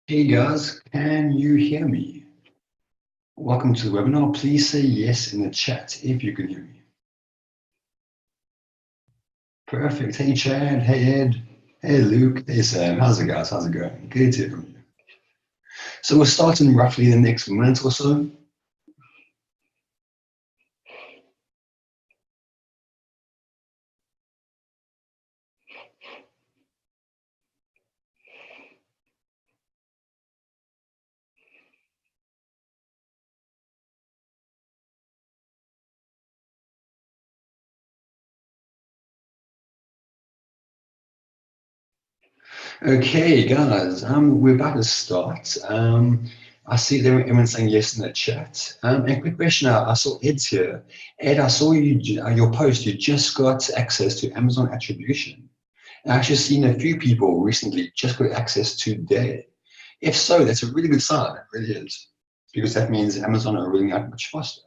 Hey guys, can you hear me? Welcome to the webinar. Please say yes in the chat if you can hear me. Perfect. Hey Chad, hey Ed, hey Luke, hey Sam. How's it guys? How's it going? Good to hear from you. So we'll start in roughly the next minute or so. Okay, guys, we're about to start. I see that everyone's saying yes in the chat. And a quick question, I saw Ed's here. Ed, I saw your post, you just got access to Amazon attribution. I've actually seen a few people recently just got access today. If so, that's a really good sign, it really is, because that means Amazon are rolling out much faster.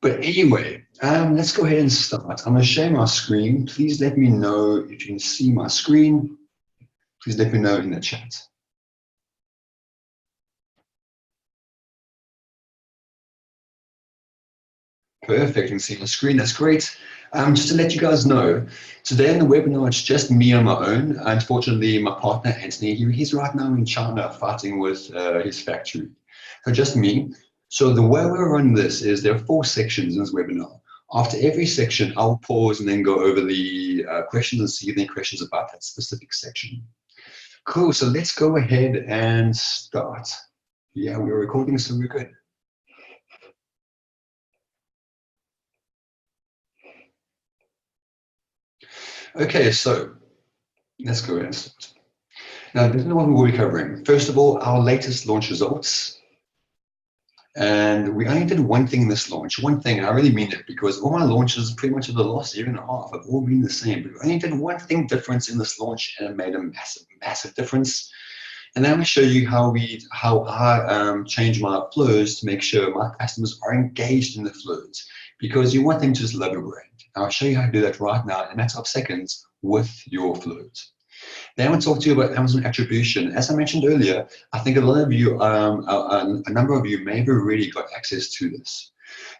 But anyway, let's go ahead and start. I'm going to share my screen. Please let me know if you can see my screen. Please let me know in the chat. Perfect, you can see my screen, that's great. Just to let you guys know, today in the webinar, it's just me on my own. Unfortunately, my partner, Anthony, he's right now in China fighting with his factory. So just me. So the way we're running this is there are 4 sections in this webinar. After every section, I'll pause and then go over the questions and see if any questions about that specific section. Cool, so let's go ahead and start. Yeah, we're recording, so we're good. Okay, so let's go ahead and start. Now, this is what we'll be covering. First of all, our latest launch results. And we only did one thing in this launch, one thing, and I really mean it, because all my launches pretty much of the last year and a half have all been the same. But we only did one thing difference in this launch, and it made a massive, massive difference. And then I'm going to show you how I change my flows to make sure my customers are engaged in the flows, because you want them to just love your brand. And I'll show you how to do that right now in a matter of seconds with your flows. Then I want to talk to you about Amazon attribution. As I mentioned earlier, I think a lot of you, a number of you may have already got access to this.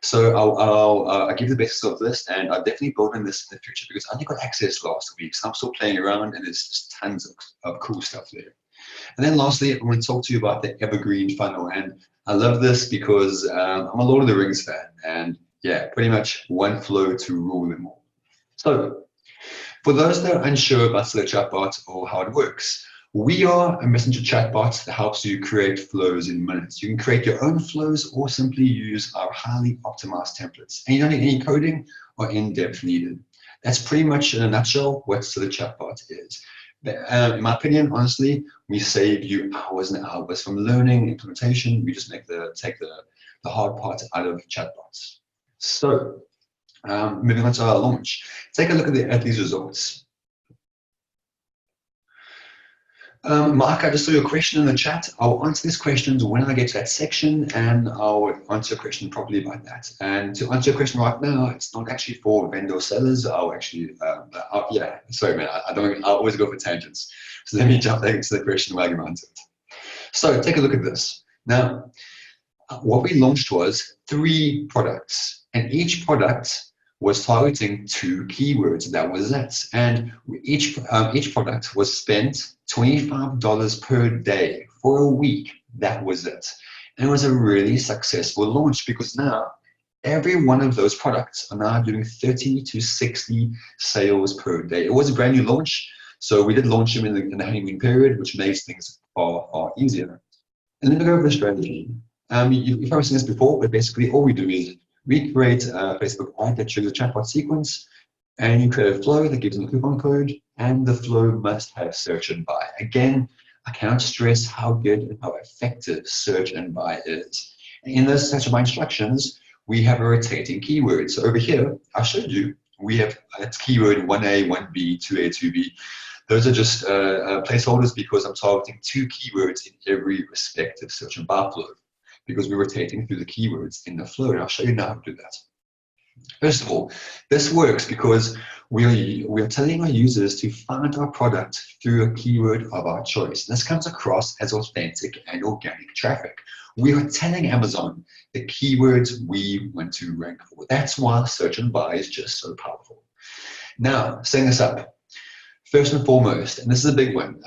So I'll give you the basics of this, and I'll definitely build on this in the future because I only got access last week, so I'm still playing around, and there's just tons of cool stuff there. And then lastly, I want to talk to you about the evergreen funnel, and I love this because I'm a Lord of the Rings fan, and yeah, pretty much one flow to rule them all. So for those that are unsure about the chatbot or how it works, we are a messenger chatbot that helps you create flows in minutes. You can create your own flows or simply use our highly optimized templates. And you don't need any coding or in-depth needed. That's pretty much in a nutshell what the chatbot is. In my opinion, honestly, we save you hours and hours from learning, implementation. We just take the hard part out of chatbots. So moving on to our launch. Take a look at these results. Mark, I just saw your question in the chat. I'll answer these questions when I get to that section, and I'll answer a question properly about that. And to answer your question right now, it's not actually for vendor sellers. I'll actually, yeah, sorry, man, I always go for tangents. So let me jump back into the question while you answer it. So take a look at this. Now, what we launched was 3 products, and each product was targeting 2 keywords. That was it. And each product was spent $25 per day for a week. That was it. And it was a really successful launch because now every one of those products are now doing 30 to 60 sales per day. It was a brand new launch, so we did launch them in the honeymoon period, which makes things far, far easier. And then to go over the strategy. You've probably seen this before, but basically all we do is we create a Facebook ad that shows a chatbot sequence, and you create a flow that gives them a coupon code, and the flow must have search and buy. Again, I cannot stress how good and how effective search and buy is. And in those search and buy instructions, we have a rotating keyword. So over here, I showed you, we have it's keyword 1A, 1B, 2A, 2B. Those are just placeholders because I'm targeting 2 keywords in every respective search and buy flow, because we're rotating through the keywords in the flow. And I'll show you now how to do that. First of all, this works because we are telling our users to find our product through a keyword of our choice. This comes across as authentic and organic traffic. We are telling Amazon the keywords we want to rank for. That's why search and buy is just so powerful. Now, setting this up, first and foremost, and this is a big one,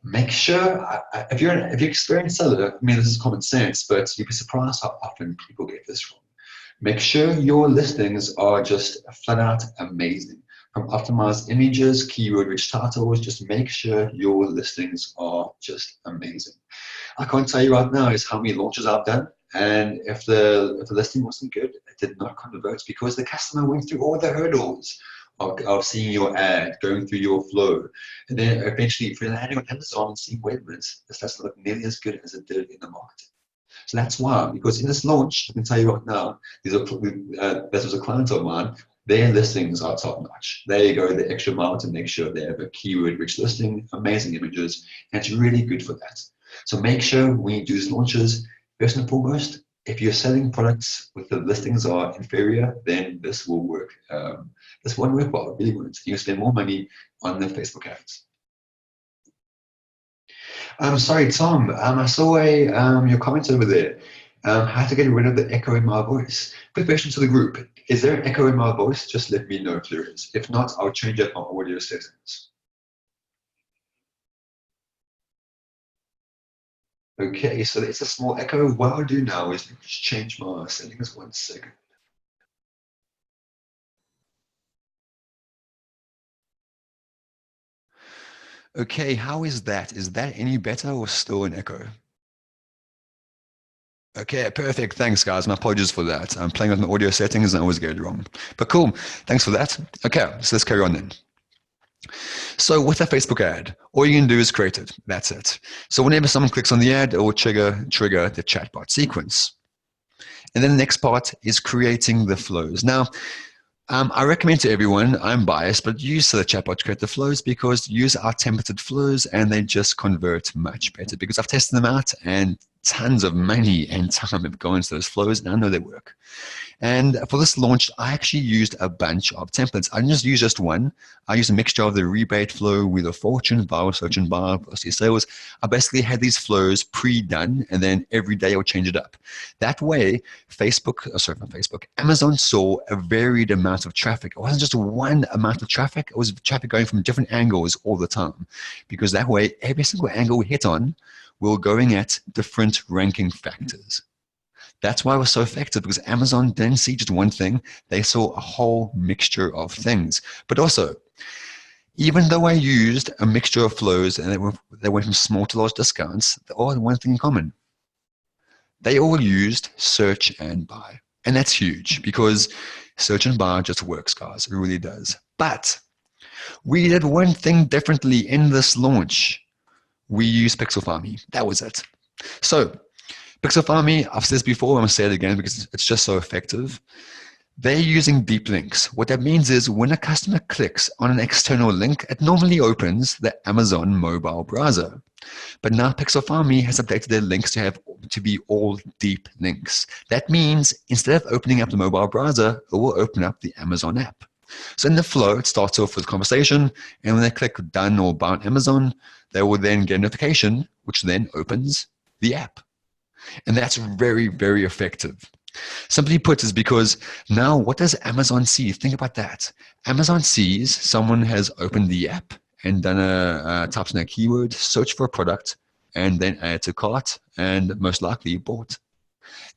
make sure, if you're an experienced seller, I mean, this is common sense, but you'd be surprised how often people get this wrong. Make sure your listings are just flat out amazing. From optimized images, keyword-rich titles, just make sure your listings are just amazing. I can't tell you right now is how many launches I've done, and if the listing wasn't good, it did not convert because the customer went through all the hurdles of seeing your ad, going through your flow, and then eventually, if you're landing on Amazon and seeing wait lists, this doesn't look nearly as good as it did in the market. So that's why, because in this launch, I can tell you right now, this was a client of mine, their listings are top notch. They go the extra mile to make sure they have a keyword rich listing, amazing images, and it's really good for that. So make sure when you do these launches, first and foremost, if you're selling products with the listings are inferior, then this will work. This won't work well, it really won't. You spend more money on the Facebook ads. I'm sorry, Tom. I saw your comment over there. How to get rid of the echo in my voice. Quick question to the group. Is there an echo in my voice? Just let me know if there is. If not, I'll change up my audio settings. Okay, so it's a small echo. What I'll do now is just change my settings 1 second. Okay, how is that? Is that any better or still an echo? Okay, perfect. Thanks, guys. My apologies for that. I'm playing with my audio settings and I always get it wrong. But cool. Thanks for that. Okay, so let's carry on then. So with a Facebook ad, all you can do is create it. That's it. So whenever someone clicks on the ad, it will trigger the chatbot sequence. And then the next part is creating the flows. Now, I recommend to everyone, I'm biased, but use the chatbot to create the flows because use our templated flows and they just convert much better because I've tested them out and tons of money and time have gone into those flows and I know they work. And for this launch, I actually used a bunch of templates. I didn't just use just one. I used a mixture of the rebate flow, Wheel of Fortune, Buy, Search and Buy, Velocity Sales. I basically had these flows pre-done, and then every day I would change it up. That way, Amazon saw a varied amount of traffic. It wasn't just one amount of traffic. It was traffic going from different angles all the time. Because that way, every single angle we hit on, we're going at different ranking factors. That's why it was so effective because Amazon didn't see just one thing. They saw a whole mixture of things. But also, even though I used a mixture of flows and they went from small to large discounts, they all had one thing in common. They all used search and buy. And that's huge because search and buy just works, guys. It really does. But we did one thing differently in this launch. We used Pixel Farming. That was it. So Pixel Farming, I've said this before, I'm going to say it again because it's just so effective. They're using deep links. What that means is when a customer clicks on an external link, it normally opens the Amazon mobile browser. But now Pixel Farming has updated their links to be all deep links. That means instead of opening up the mobile browser, it will open up the Amazon app. So in the flow, it starts off with a conversation, and when they click done or buy on Amazon, they will then get a notification, which then opens the app. And that's very, very effective. Simply put, is because now what does Amazon see? Think about that. Amazon sees someone has opened the app and done types in a keyword, search for a product, and then add to cart, and most likely bought.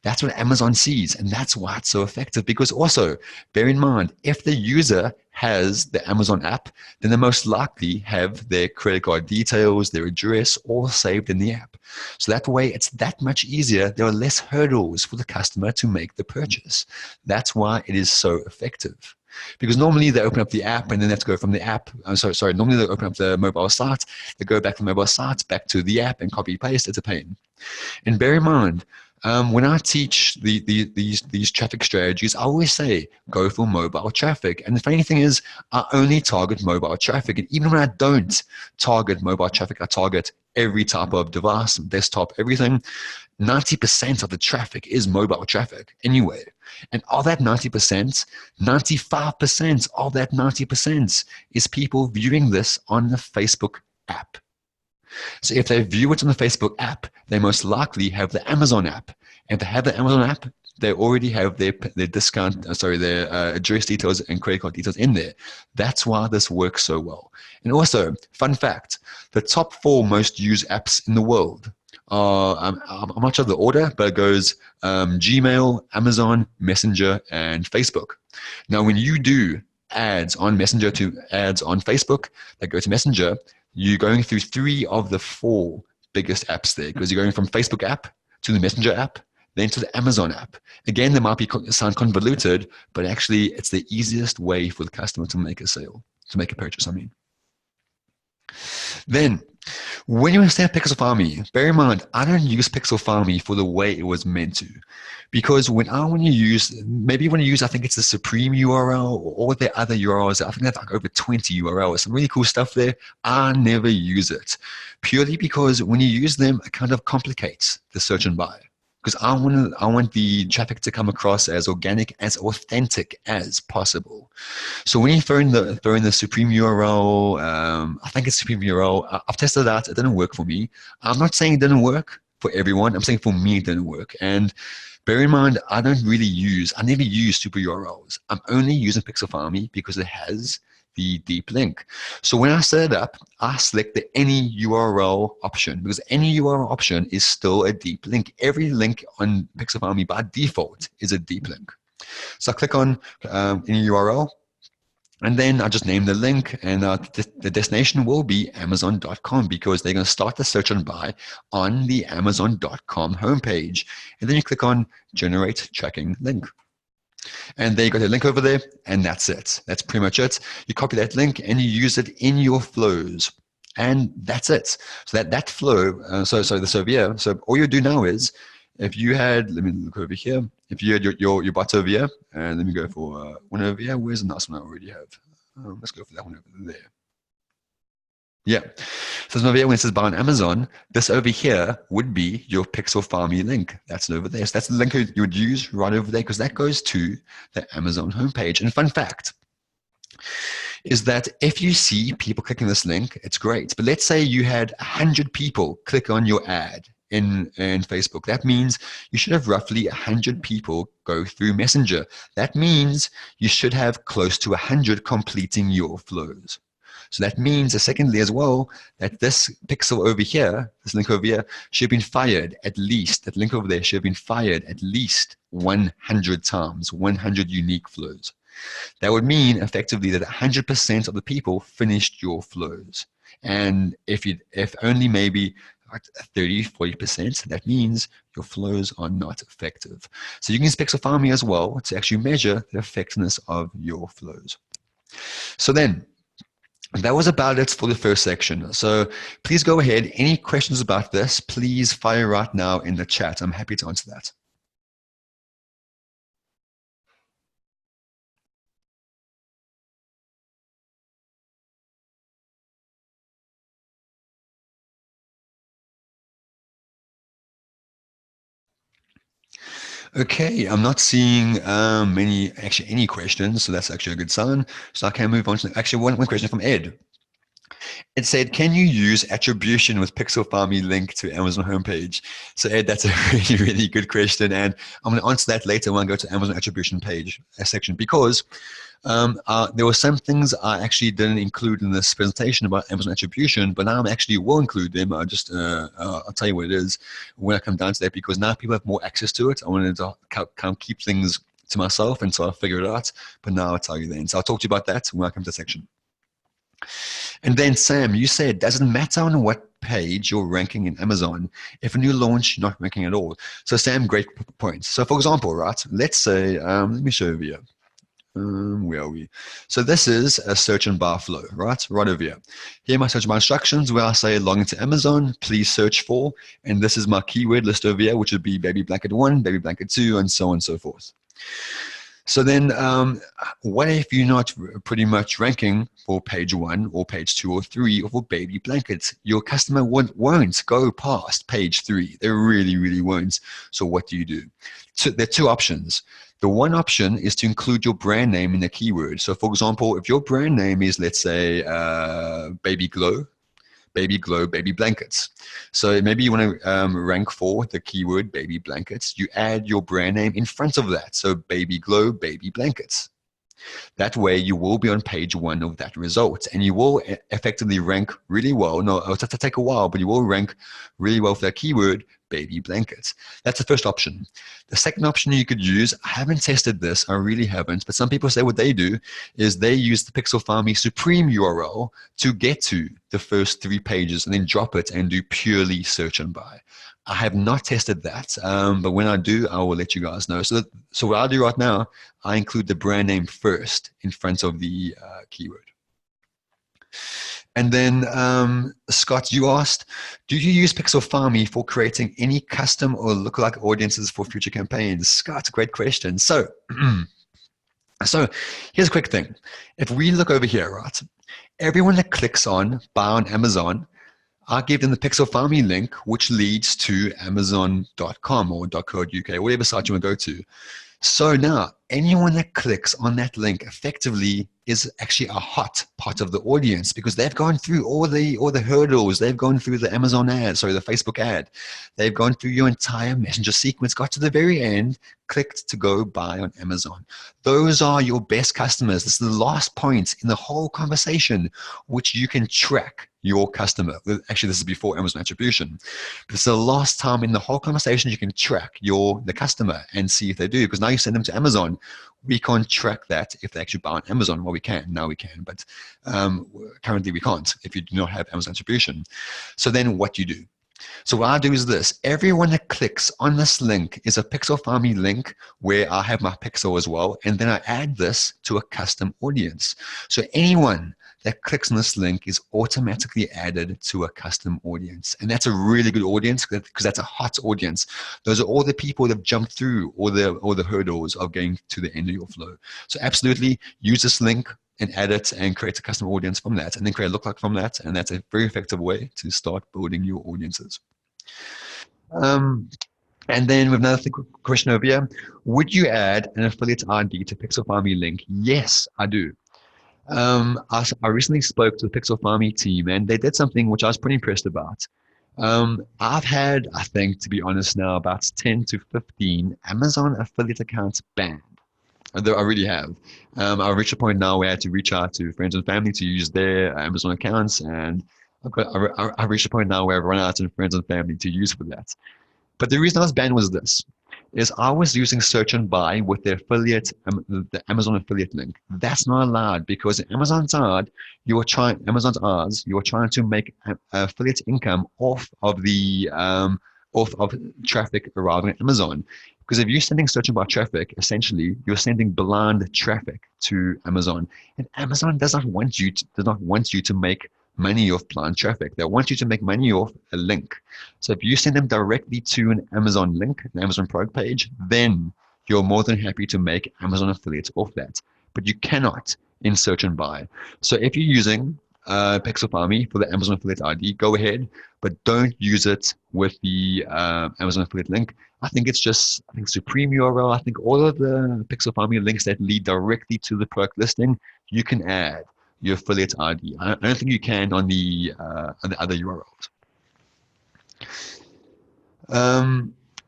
That's what Amazon sees, and that's why it's so effective. Because also, bear in mind, if the user has the Amazon app, then they most likely have their credit card details, their address, all saved in the app. So that way, it's that much easier. There are less hurdles for the customer to make the purchase. That's why it is so effective. Because normally they open up the app and then they have to go from the app. Normally they open up the mobile site, they go back to the mobile site, back to the app and copy paste. It's a pain. And bear in mind, when I teach these traffic strategies, I always say go for mobile traffic. And the funny thing is, I only target mobile traffic. And even when I don't target mobile traffic, I target every type of device, desktop, everything. 90% of the traffic is mobile traffic anyway. And of that 90%, 95% of that 90% is people viewing this on the Facebook app. So if they view it on the Facebook app, they most likely have the Amazon app. And if they have the Amazon app, they already have their their address details and credit card details in there. That's why this works so well. And also, fun fact, the top 4 most used apps in the world are, I'm not sure the order, but it goes Gmail, Amazon, Messenger, and Facebook. Now, when you do ads on Messenger to ads on Facebook that go to Messenger, you're going through 3 of the 4 biggest apps there, because you're going from Facebook app to the Messenger app, then to the Amazon app. Again, they might sound convoluted, but actually it's the easiest way for the customer to make a sale, to make a purchase, I mean. Then, when you understand Pixel Farming, bear in mind, I don't use Pixel Farming for the way it was meant to. Because when I want to use, I think it's the Supreme URL or all the other URLs, I think that's like over 20 URLs, some really cool stuff there. I never use it. Purely because when you use them, it kind of complicates the search and buy. Because I want the traffic to come across as organic, as authentic as possible. So when you throw in the Supreme URL, I think it's Supreme URL. I've tested that; it didn't work for me. I'm not saying it didn't work for everyone. I'm saying for me it didn't work. And bear in mind, I never use super URLs. I'm only using Pixel Farming because it has the deep link. So when I set it up, I select the any URL option, because any URL option is still a deep link. Every link on Pixel Farming by default is a deep link. So I click on any URL, and then I just name the link, and the destination will be Amazon.com, because they're going to start the search and buy on the Amazon.com homepage. And then you click on Generate Tracking Link. And there you got a link over there, and that's it. That's pretty much it. You copy that link and you use it in your flows, and that's it. So that flow, so all you do now is, if you had, let me look over here, if you had your bots over here, and let me go for one over here. Where's the nice one I already have? Let's go for that one over there. Yeah. So over here, when it says buy on Amazon, this over here would be your Pixel Farming link. That's over there. So that's the link you would use right over there, because that goes to the Amazon homepage. And fun fact is that if you see people clicking this link, it's great. But let's say you had 100 people click on your ad in Facebook. That means you should have roughly 100 people go through Messenger. That means you should have close to 100 completing your flows. So that means, secondly as well, that this pixel over here, this link over here, should have been fired at least, that link over there should have been fired at least 100 times, 100 unique flows. That would mean effectively that 100% of the people finished your flows. And if only maybe 30, 40%, that means your flows are not effective. So you can use Pixel Farming as well to actually measure the effectiveness of your flows. So then, that was about it for the first section. So please go ahead. Any questions about this, please fire right now in the chat. I'm happy to answer that. Okay, I'm not seeing any questions, so that's actually a good sign. So I can move on to actually one question from Ed. It said, can you use attribution with Pixel Farming link to Amazon homepage? So Ed, that's a really, really good question. And I'm going to answer that later when I go to Amazon attribution page section, because there were some things I actually didn't include in this presentation about Amazon attribution, but now I actually will include them. I'll tell you what it is when I come down to that, because now people have more access to it. I wanted to kind of keep things to myself until I figure it out, but now I'll tell you then. So I'll talk to you about that when I come to the section. And then Sam, you said, does it matter on what page you're ranking in Amazon? If a new launch, you're not ranking at all. So Sam, great point. So for example, right, let's say, let me show you here. Where are we? So this is a search and bar flow, right over here. Here are my search and bar instructions where I say log into Amazon, please search for, and this is my keyword list over here, which would be baby blanket 1, baby blanket 2, and so on and so forth. So then, what if you're not pretty much ranking for page 1 or page 2 or 3 or for baby blankets? Your customer won't go past page 3. They really, really won't. So what do? So there are two options. The one option is to include your brand name in the keyword. So for example, if your brand name is, let's say, Baby Glow, baby blankets. So maybe you want to rank for the keyword baby blankets. You add your brand name in front of that. So Baby Glow, baby blankets. That way you will be on page 1 of that result, and you will effectively rank really well. No, it'll take a while, but you will rank really well for that keyword, baby blankets. That's the first option. The second option you could use, I haven't tested this, I really haven't, but some people say what they do is they use the Pixel Farming Supreme URL to get to the first 3 pages and then drop it and do purely search and buy. I have not tested that, but when I do, I will let you guys know. So what I'll do right now, I include the brand name first in front of the keyword. And then, Scott, you asked, do you use Pixel Farming for creating any custom or lookalike audiences for future campaigns? Scott, great question. So, so here's a quick thing. If we look over here, right, everyone that clicks on buy on Amazon, I give them the Pixel Farming link, which leads to Amazon.com or .co.uk, whatever site you want to go to. So now, anyone that clicks on that link effectively is actually a hot part of the audience because they've gone through all the hurdles. They've gone through the Amazon ad, sorry, the Facebook ad. They've gone through your entire messenger sequence, got to the very end, clicked to go buy on Amazon. Those are your best customers. This is the last point in the whole conversation, which you can track your customer. Actually, this is before Amazon attribution. But it's the last time in the whole conversation you can track the customer and see if they do. Because now you send them to Amazon, we can't track that if they actually buy on Amazon. Well, we can. Now we can. But currently we can't if you do not have Amazon attribution. So then what do you do? So what I do is this. Everyone that clicks on this link is a Pixel Farming link where I have my pixel as well. And then I add this to a custom audience. So anyone that clicks on this link is automatically added to a custom audience. And that's a really good audience because that's a hot audience. Those are all the people that have jumped through all the hurdles of getting to the end of your flow. So absolutely use this link and add it and create a custom audience from that and then create a lookalike from that. And that's a very effective way to start building your audiences. And then we have another question over here. Would you add an affiliate ID to Pixel Farming link? Yes, I do. I recently spoke to the Pixel Farming team and they did something which I was pretty impressed about. I've had, I think, to be honest now, about 10 to 15 Amazon affiliate accounts banned. I really have. I've reached a point now where I had to reach out to friends and family to use their Amazon accounts, and I've reached a point now where I've run out of friends and family to use for that. But the reason I was banned was this. Is I was using search and buy with the affiliate, the Amazon affiliate link. That's not allowed because in Amazon's ad, you are trying to make affiliate income off of the off of traffic arriving at Amazon. Because if you're sending search and buy traffic, essentially you're sending blind traffic to Amazon, and Amazon does not want you to make money off blind traffic. They want you to make money off a link. So if you send them directly to an Amazon link, an Amazon product page, then you're more than happy to make Amazon affiliates off that. But you cannot in search and buy. So if you're using Pixel Farming for the Amazon affiliate ID, go ahead, but don't use it with the Amazon affiliate link. I think Supreme URL. I think all of the Pixel Farming links that lead directly to the product listing, you can add your affiliate ID. I don't think you can on the other URLs.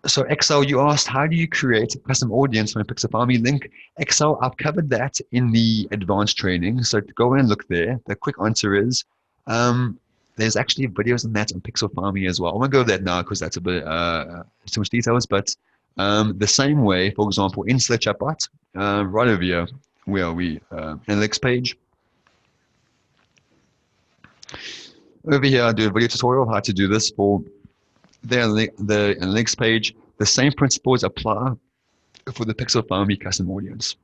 So Excel, you asked, how do you create a custom audience from a Pixel Farming link? Excel, I've covered that in the advanced training. So go and look there. The quick answer is, there's actually videos on that on Pixel Farming as well. I won't go over that now because that's a bit too much details, but the same way, for example, in Chatbot, right over here, where are we? Analytics page. Over here, I do a video tutorial of how to do this for the analytics page. The same principles apply for the Pixel Farming custom audience.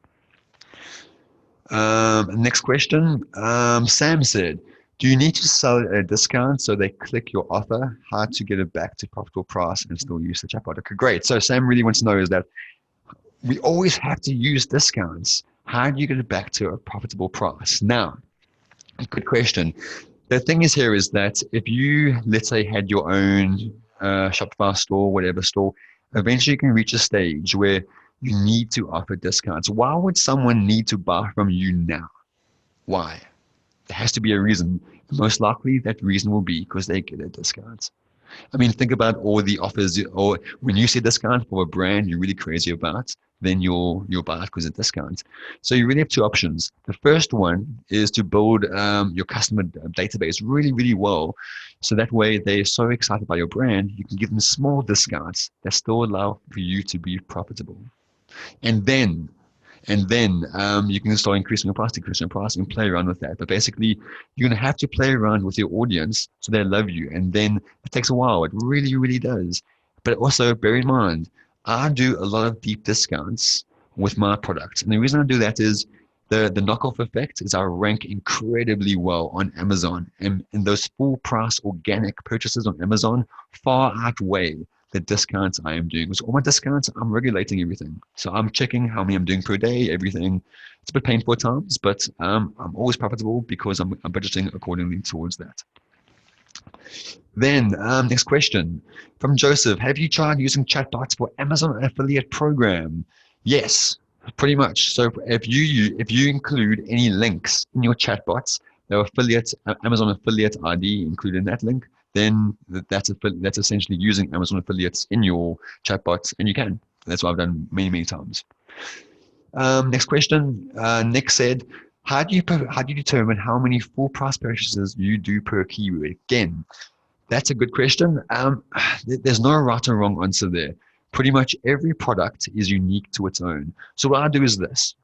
Next question. Sam said, do you need to sell a discount so they click your offer? How to get it back to profitable price and still use the chatbot? Okay, great. So Sam really wants to know is that we always have to use discounts. How do you get it back to a profitable price? Now, good question. The thing is here is that if you, let's say, had your own Shopify store, whatever store, eventually you can reach a stage where you need to offer discounts. Why would someone need to buy from you now? Why? There has to be a reason. Most likely that reason will be because they get a discount. I mean, think about all the offers, or when you see discount for a brand you're really crazy about, then you'll buy it because of discount. So you really have two options. The first one is to build your customer database really, really well. So that way they're so excited by your brand, you can give them small discounts that still allow for you to be profitable. And then you can start increasing your price, and play around with that. But basically, you're going to have to play around with your audience so they love you. And then it takes a while. It really, really does. But also bear in mind, I do a lot of deep discounts with my products. And the reason I do that is the knockoff effect is I rank incredibly well on Amazon. And those full price organic purchases on Amazon far outweigh the discounts I am doing. With all my discounts, I'm regulating everything. So I'm checking how many I'm doing per day, everything. It's a bit painful at times, but I'm always profitable because I'm budgeting accordingly towards that. Then next question from Joseph. Have you tried using chatbots for Amazon affiliate program? Yes, pretty much. So if you include any links in your chatbots, the affiliate Amazon affiliate ID included in that link, then that's essentially using Amazon affiliates in your chatbots, and you can. That's what I've done many, many times. Next question. Nick said, how do you determine how many full price purchases you do per keyword? Again, that's a good question. There's no right or wrong answer there. Pretty much every product is unique to its own. So what I do is this.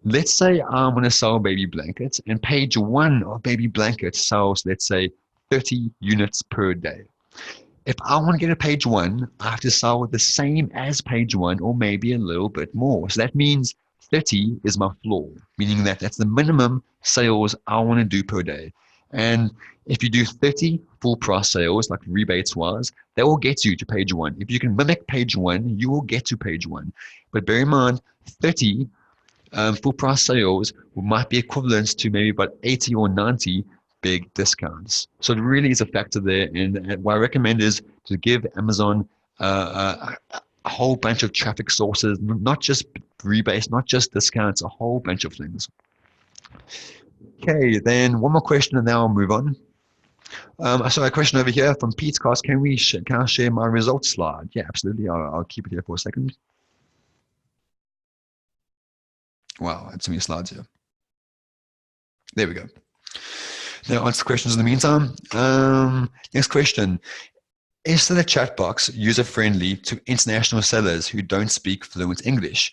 Let's say I'm going to sell baby blankets, and page one of baby blankets sells, let's say, 30 units per day. If I want to get a page one, I have to sell the same as page one or maybe a little bit more. So that means 30 is my floor, meaning that that's the minimum sales I want to do per day. And if you do 30 full price sales, like rebates wise, that will get you to page one. If you can mimic page one, you will get to page one. But bear in mind, 30 full price sales might be equivalent to maybe about 80 or 90 big discounts. So it really is a factor there. And what I recommend is to give Amazon a whole bunch of traffic sources, not just rebates, not just discounts, a whole bunch of things. Okay, then one more question and then I'll move on. I saw a question over here from Pete's Cast. Can I share my results slide? Yeah, absolutely. I'll keep it here for a second. Wow, I had so many slides here. There we go. Now answer questions in the meantime. Next question. Is the chat box user-friendly to international sellers who don't speak fluent English?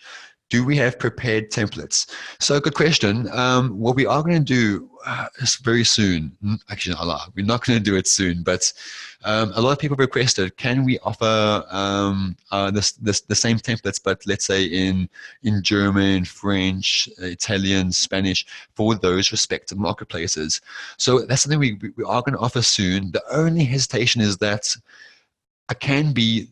Do we have prepared templates? So good question. What we are going to do is very soon. Actually, not a lot. We're not going to do it soon, but a lot of people requested, can we offer the same templates, but let's say in German, French, Italian, Spanish, for those respective marketplaces. So that's something we are going to offer soon. The only hesitation is that it can be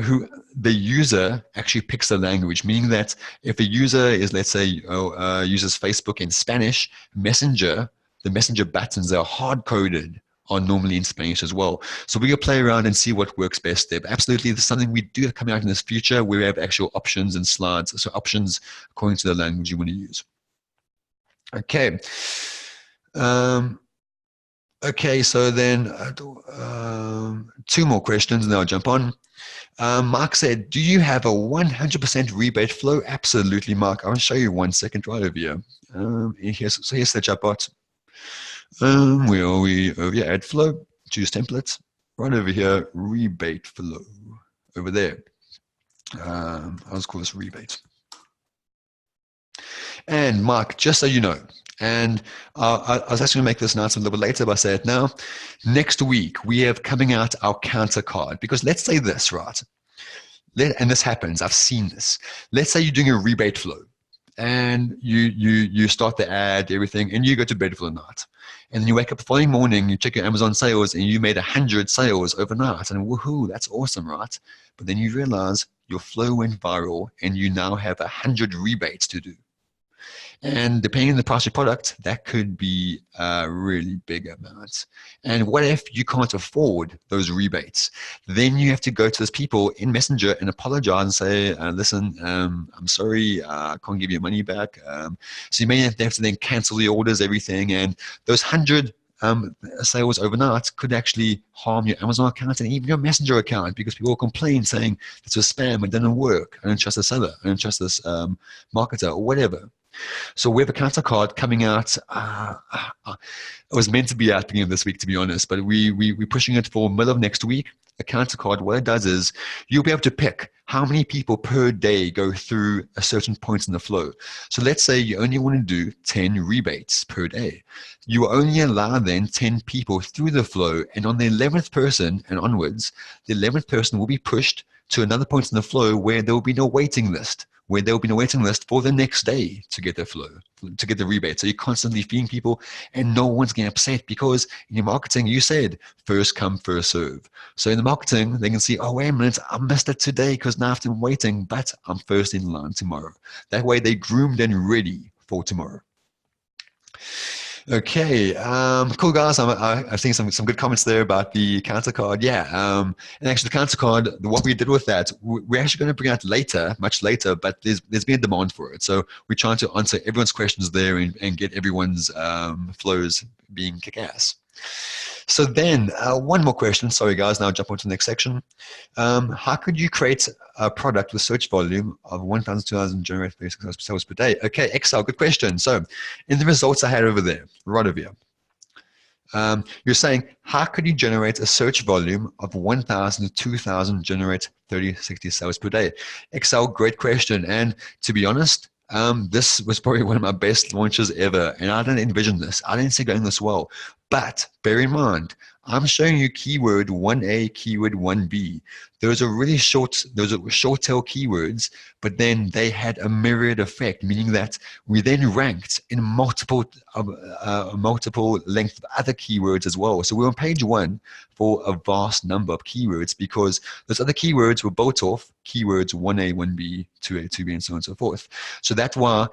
who the user actually picks the language, meaning that if a user is, let's say, uses Facebook in Spanish, the messenger buttons are hard-coded are normally in Spanish as well. So we're going to play around and see what works best there. But absolutely, there's something we do coming out in this future where we have actual options and slides. So options according to the language you want to use. Okay. Okay, so then two more questions and then I'll jump on. Mark said, do you have a 100% rebate flow? Absolutely, Mark. I'll show you 1 second right over here. Here's the chatbot. Where are we? Over here, add flow, choose templates. Right over here, rebate flow. Over there. I'll just call this rebate. And Mark, just so you know, and I was actually going to make this announcement a little bit later, but I say it now. Next week, we have coming out our counter card. Because let's say this, right? And this happens. I've seen this. Let's say you're doing a rebate flow. and you start the ad, everything, and you go to bed for the night. And then you wake up the following morning, you check your Amazon sales, and you made 100 sales overnight. And woohoo, that's awesome, right? But then you realize your flow went viral, and you now have 100 rebates to do. And depending on the price of your product, that could be a really big amount. And what if you can't afford those rebates? Then you have to go to those people in Messenger and apologize and say, listen, I'm sorry, I can't give you your money back. So you may have to then cancel the orders, everything. And those 100 sales overnight could actually harm your Amazon account and even your Messenger account, because people will complain saying this was spam, it didn't work, I don't trust the seller, I don't trust this marketer, or whatever. So we have a counter card coming out. It was meant to be out beginning of this week, to be honest, but we're pushing it for middle of next week. A counter card, what it does is you'll be able to pick how many people per day go through a certain point in the flow. So let's say you only want to do 10 rebates per day. You will only allow then 10 people through the flow, and on the 11th person and onwards, the 11th person will be pushed to another point in the flow where there will be no waiting list, for the next day to get the flow, to get the rebate. So you're constantly feeding people, and no one's getting upset, because in your marketing, you said first come, first serve. So in the marketing, they can see, oh, wait a minute, I missed it today because now I've been waiting, but I'm first in line tomorrow. That way they groomed and ready for tomorrow. Okay, cool guys. I've seen some good comments there about the counter card. Yeah, and actually the counter card, what we did with that, we're actually going to bring out later, much later, but there's been a demand for it. So we're trying to answer everyone's questions there and get everyone's flows being kick-ass. So then one more question. Sorry guys, now I'll jump on to the next section. How could you create a product with search volume of 1,000, 2,000 generate 36 sales per day? Okay, Excel, good question. So in the results I had over there, right over here, you're saying, how could you generate a search volume of 1,000 to 2,000 generate 30, 60 sales per day? Excel, great question. And to be honest, this was probably one of my best launches ever. And I didn't envision this. I didn't see it going this well. But bear in mind, I'm showing you keyword 1A, keyword 1B. Those are really short tail keywords, but then they had a myriad effect, meaning that we then ranked in multiple length of other keywords as well. So we're on page 1 for a vast number of keywords, because those other keywords were built off keywords 1A, 1B, 2A, 2B, and so on and so forth. So that's why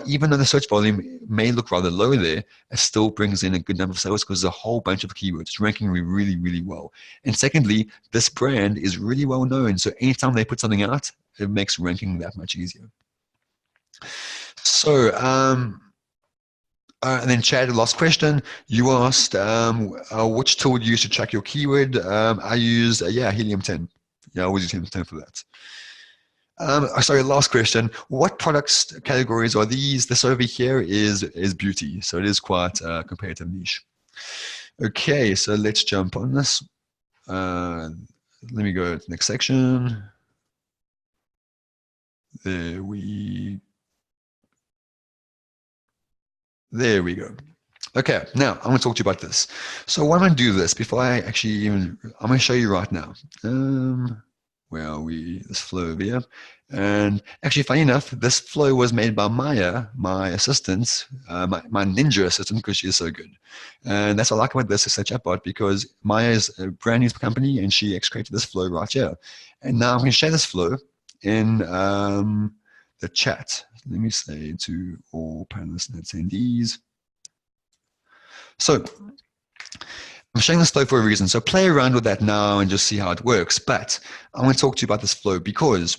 even though the search volume may look rather low there, it still brings in a good number of sales, because there's a whole bunch of keywords. It's ranking really, really well. And secondly, this brand is really well known. So anytime they put something out, it makes ranking that much easier. So, and then Chad, last question. You asked which tool you use to track your keyword. I use, Helium 10. Yeah, I always use Helium 10 for that. Sorry, last question. What products categories are these? This over here is beauty. So it is quite a competitive niche. Okay, so let's jump on this. Let me go to the next section. There we go. Okay, now I'm going to talk to you about this. So what I'm going to do this before I actually even, I'm going to show you right now. Where are we? This flow over here. And actually, funny enough, this flow was made by Maya, my assistant, my ninja assistant, because she is so good. And that's what I like about this, is a chatbot, because Maya is a brand new company, and she created this flow right here. And now I'm going to share this flow in the chat. Let me say to all panelists and attendees. So I'm showing this flow for a reason. So play around with that now and just see how it works. But I want to talk to you about this flow because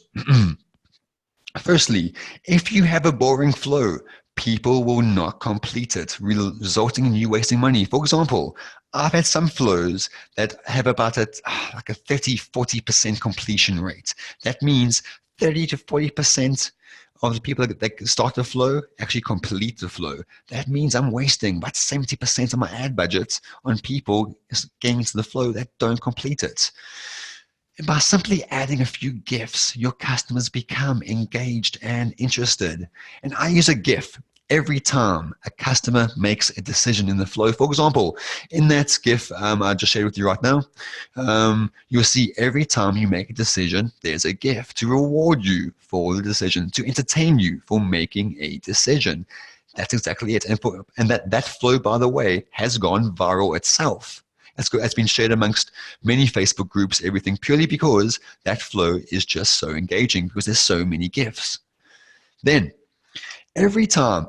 firstly, if you have a boring flow, people will not complete it, resulting in you wasting money. For example, I've had some flows that have about like a 30, 40% completion rate. That means 30 to 40% of the people that start the flow actually complete the flow. That means I'm wasting about 70% of my ad budget on people getting into the flow that don't complete it. And by simply adding a few GIFs, your customers become engaged and interested. And I use a GIF. every time a customer makes a decision in the flow. For example, in that GIF I just shared with you right now, you'll see every time you make a decision, there's a GIF to reward you for the decision, to entertain you for making a decision. That's exactly it. And that flow, by the way, has gone viral itself. It's been shared amongst many Facebook groups, everything, purely because that flow is just so engaging because there's so many GIFs. Then, every time,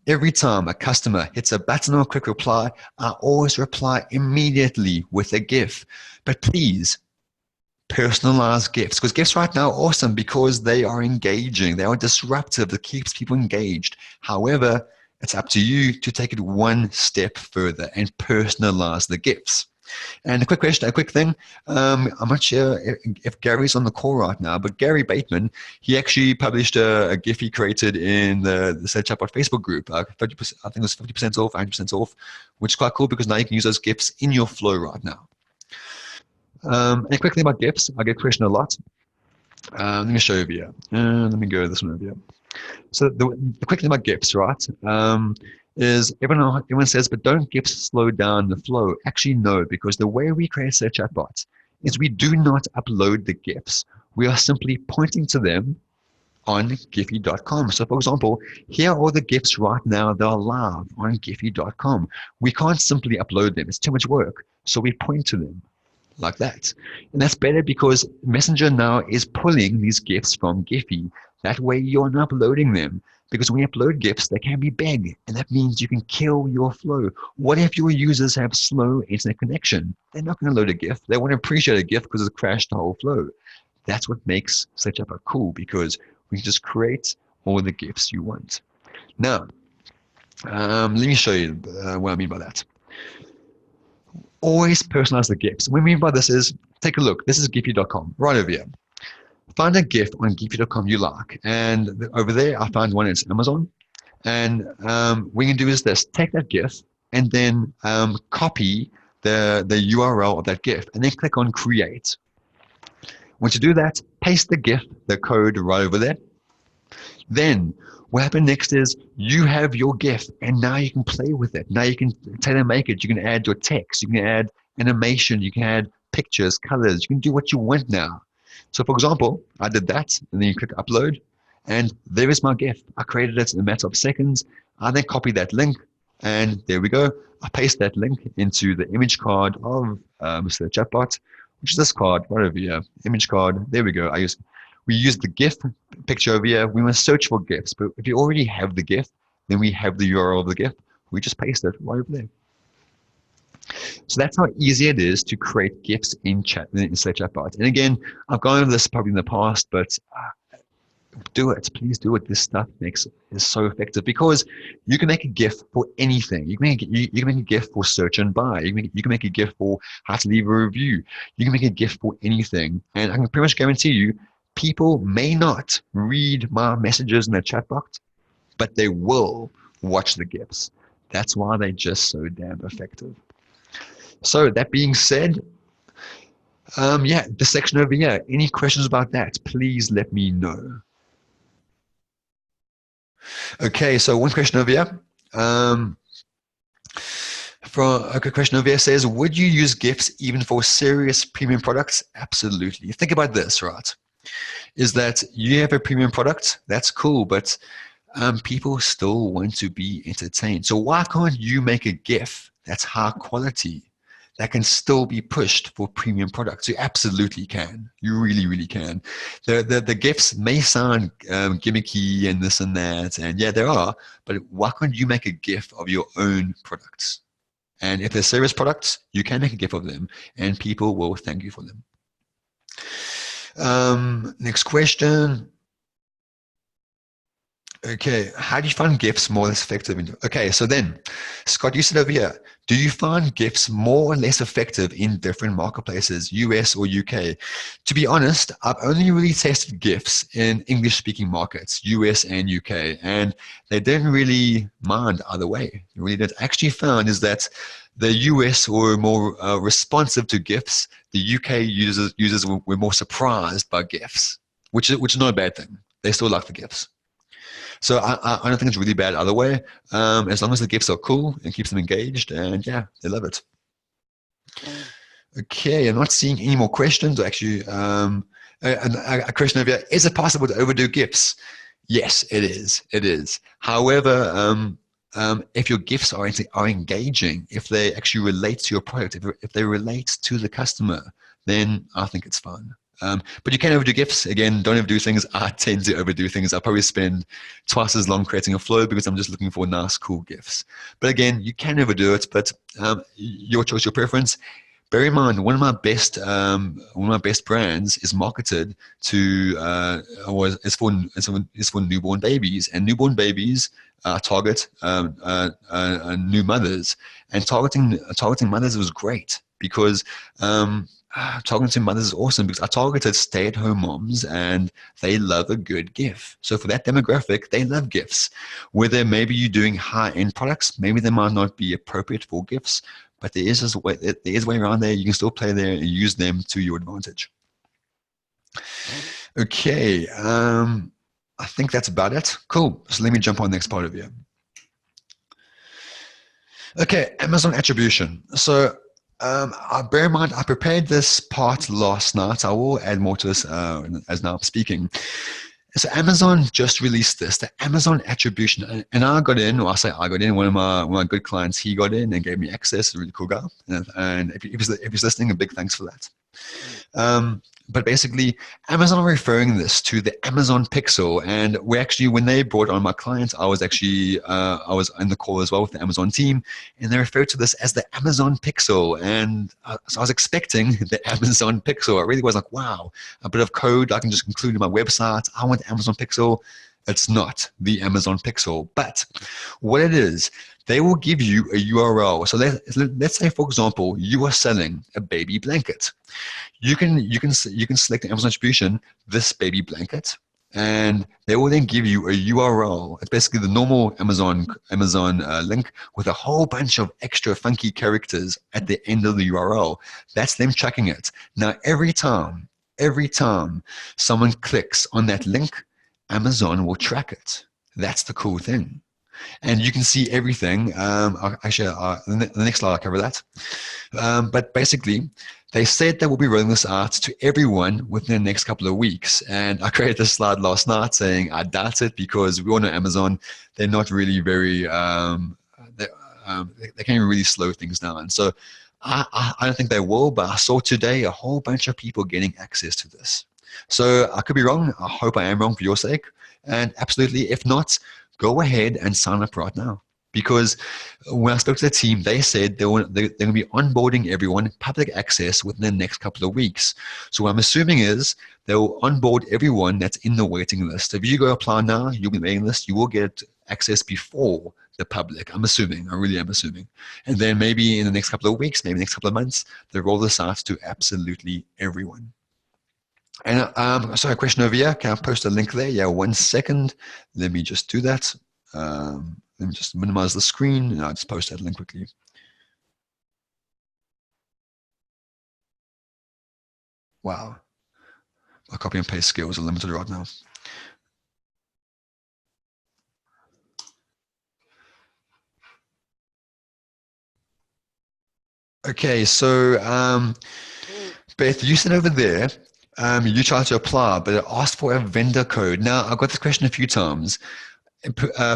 every time a customer hits a button or a quick reply, I always reply immediately with a GIF. But please, personalize GIFs, because GIFs right now are awesome because they are engaging, they are disruptive, it keeps people engaged. However, it's up to you to take it one step further and personalize the GIFs. And a quick question, a quick thing. I'm not sure if Gary's on the call right now, but Gary Bateman, he actually published a GIF he created in the Chatbot Facebook group. 50%, I think it was 50% off, 100% off, which is quite cool because now you can use those GIFs in your flow right now. And a quick thing about GIFs, I get questioned a lot. Let me show you over here. Let me go this one over here. So the quick thing about GIFs, right, is everyone says, but don't GIFs slow down the flow? Actually, no, because the way we create a chatbot is we do not upload the GIFs. We are simply pointing to them on Giphy.com. So for example, here are all the GIFs right now that are live on Giphy.com. We can't simply upload them. It's too much work. So we point to them like that. And that's better because Messenger now is pulling these GIFs from Giphy. That way you're not uploading them. Because when you upload GIFs, they can be big, and that means you can kill your flow. What if your users have slow internet connection? They're not going to load a GIF. They want to appreciate a GIF because it crashed the whole flow. That's what makes Chatbot cool, because we can just create all the GIFs you want. Now, let me show you what I mean by that. Always personalize the GIFs. What I mean by this is, take a look. This is Giphy.com, right over here. Find a GIF on Giphy.com you like. And over there, I found one, it's Amazon. And what you can do is this, take that GIF and then copy the URL of that GIF and then click on create. Once you do that, paste the GIF, the code right over there. Then what happens next is you have your GIF and now you can play with it. Now you can tailor make it. You can add your text. You can add animation. You can add pictures, colors. You can do what you want now. So for example, I did that and then you click upload and there is my GIF. I created it in a matter of seconds. I then copy that link and there we go. I paste that link into the image card of Mr. Chatbot, which is this card right over here, image card. There we go. We use the GIF picture over here. We must search for GIFs, but if you already have the GIF, then we have the URL of the GIF. We just paste it right over there. So that's how easy it is to create GIFs in Chatbot. And again, I've gone over this probably in the past, but do it. Please do it. This stuff is so effective because you can make a GIF for anything. You can make a GIF for search and buy. You can make a GIF for how to leave a review. You can make a GIF for anything. And I can pretty much guarantee you, people may not read my messages in the chatbot, but they will watch the GIFs. That's why they're just so damn effective. So that being said, yeah, this section over here, any questions about that, please let me know. Okay, so one question over here. A good question over here says, would you use GIFs even for serious premium products? Absolutely. Think about this, right? Is that you have a premium product, that's cool, but people still want to be entertained. So why can't you make a GIF that's high quality that can still be pushed for premium products? You absolutely can. You really, really can. The GIFs may sound gimmicky and this and that, and yeah, there are, but why can't you make a GIF of your own products? And if they're serious products, you can make a GIF of them, and people will thank you for them. Next question. Okay, how do you find GIFs more or less effective? Okay, so then, Scott, you said over here, do you find GIFs more or less effective in different marketplaces, US or UK? To be honest, I've only really tested GIFs in English-speaking markets, US and UK, and they didn't really mind either way. Really, what I actually found is that the US were more responsive to GIFs. The UK users were more surprised by GIFs, which is not a bad thing. They still like the GIFs. So I don't think it's really bad either way, as long as the gifts are cool and keeps them engaged, and yeah, they love it. Okay, I'm not seeing any more questions. Actually, a question over here: is it possible to overdo gifts? Yes, it is. It is. However, if your gifts are engaging, if they actually relate to your product, if they relate to the customer, then I think it's fun. But you can overdo gifts. Again, don't overdo things. I tend to overdo things. I probably spend twice as long creating a flow because I'm just looking for nice, cool gifts. But again, you can overdo it, but your choice, your preference. Bear in mind, one of my best brands is marketed to is for newborn babies, and newborn babies target new mothers, and targeting mothers was great because targeting mothers is awesome because I targeted stay-at-home moms and they love a good gift. So for that demographic, they love gifts. Whether maybe you're doing high-end products, maybe they might not be appropriate for gifts, but there is a way around there. You can still play there and use them to your advantage. Okay, I think that's about it. Cool. So let me jump on the next part of you. Okay, Amazon attribution. So bear in mind, I prepared this part last night. I will add more to this as now I'm speaking. So Amazon just released this, the Amazon attribution, and I got in, or I say I got in. One of my good clients, he got in and gave me access. A really cool guy, and if he's listening, a big thanks for that. But basically, Amazon are referring this to the Amazon Pixel, and when they brought on my clients, I was in the call as well with the Amazon team, and they referred to this as the Amazon Pixel, and so I was expecting the Amazon Pixel. I really was like, wow, a bit of code I can just include in my website. I want the Amazon Pixel. It's not the Amazon Pixel, but what it is, they will give you a URL. So let's say, for example, you are selling a baby blanket. You can select the Amazon attribution, this baby blanket, and they will then give you a URL. It's basically the normal Amazon link with a whole bunch of extra funky characters at the end of the URL. That's them checking it. Now, every time someone clicks on that link, Amazon will track it. That's the cool thing. And you can see everything. The next slide I'll cover that. But basically, they said they will be rolling this out to everyone within the next couple of weeks. And I created this slide last night saying I doubt it because we all know Amazon, they're not really very, they can really slow things down. So I don't think they will, but I saw today a whole bunch of people getting access to this. So I could be wrong. I hope I am wrong for your sake. And absolutely, if not, go ahead and sign up right now. Because when I spoke to the team, they said they're going to be onboarding everyone public access within the next couple of weeks. So what I'm assuming is they'll onboard everyone that's in the waiting list. If you go apply now, you'll be waiting list. You will get access before the public. I'm assuming. I really am assuming. And then maybe in the next couple of weeks, maybe the next couple of months, they'll roll this out to absolutely everyone. And sorry, a question over here. Can I post a link there? Yeah, 1 second. Let me just do that. Let me just minimize the screen and I'll just post that link quickly. Wow. My copy and paste skills are limited right now. Okay, so Beth, you said over there, you tried to apply, but it asked for a vendor code. Now, I've got this question a few times.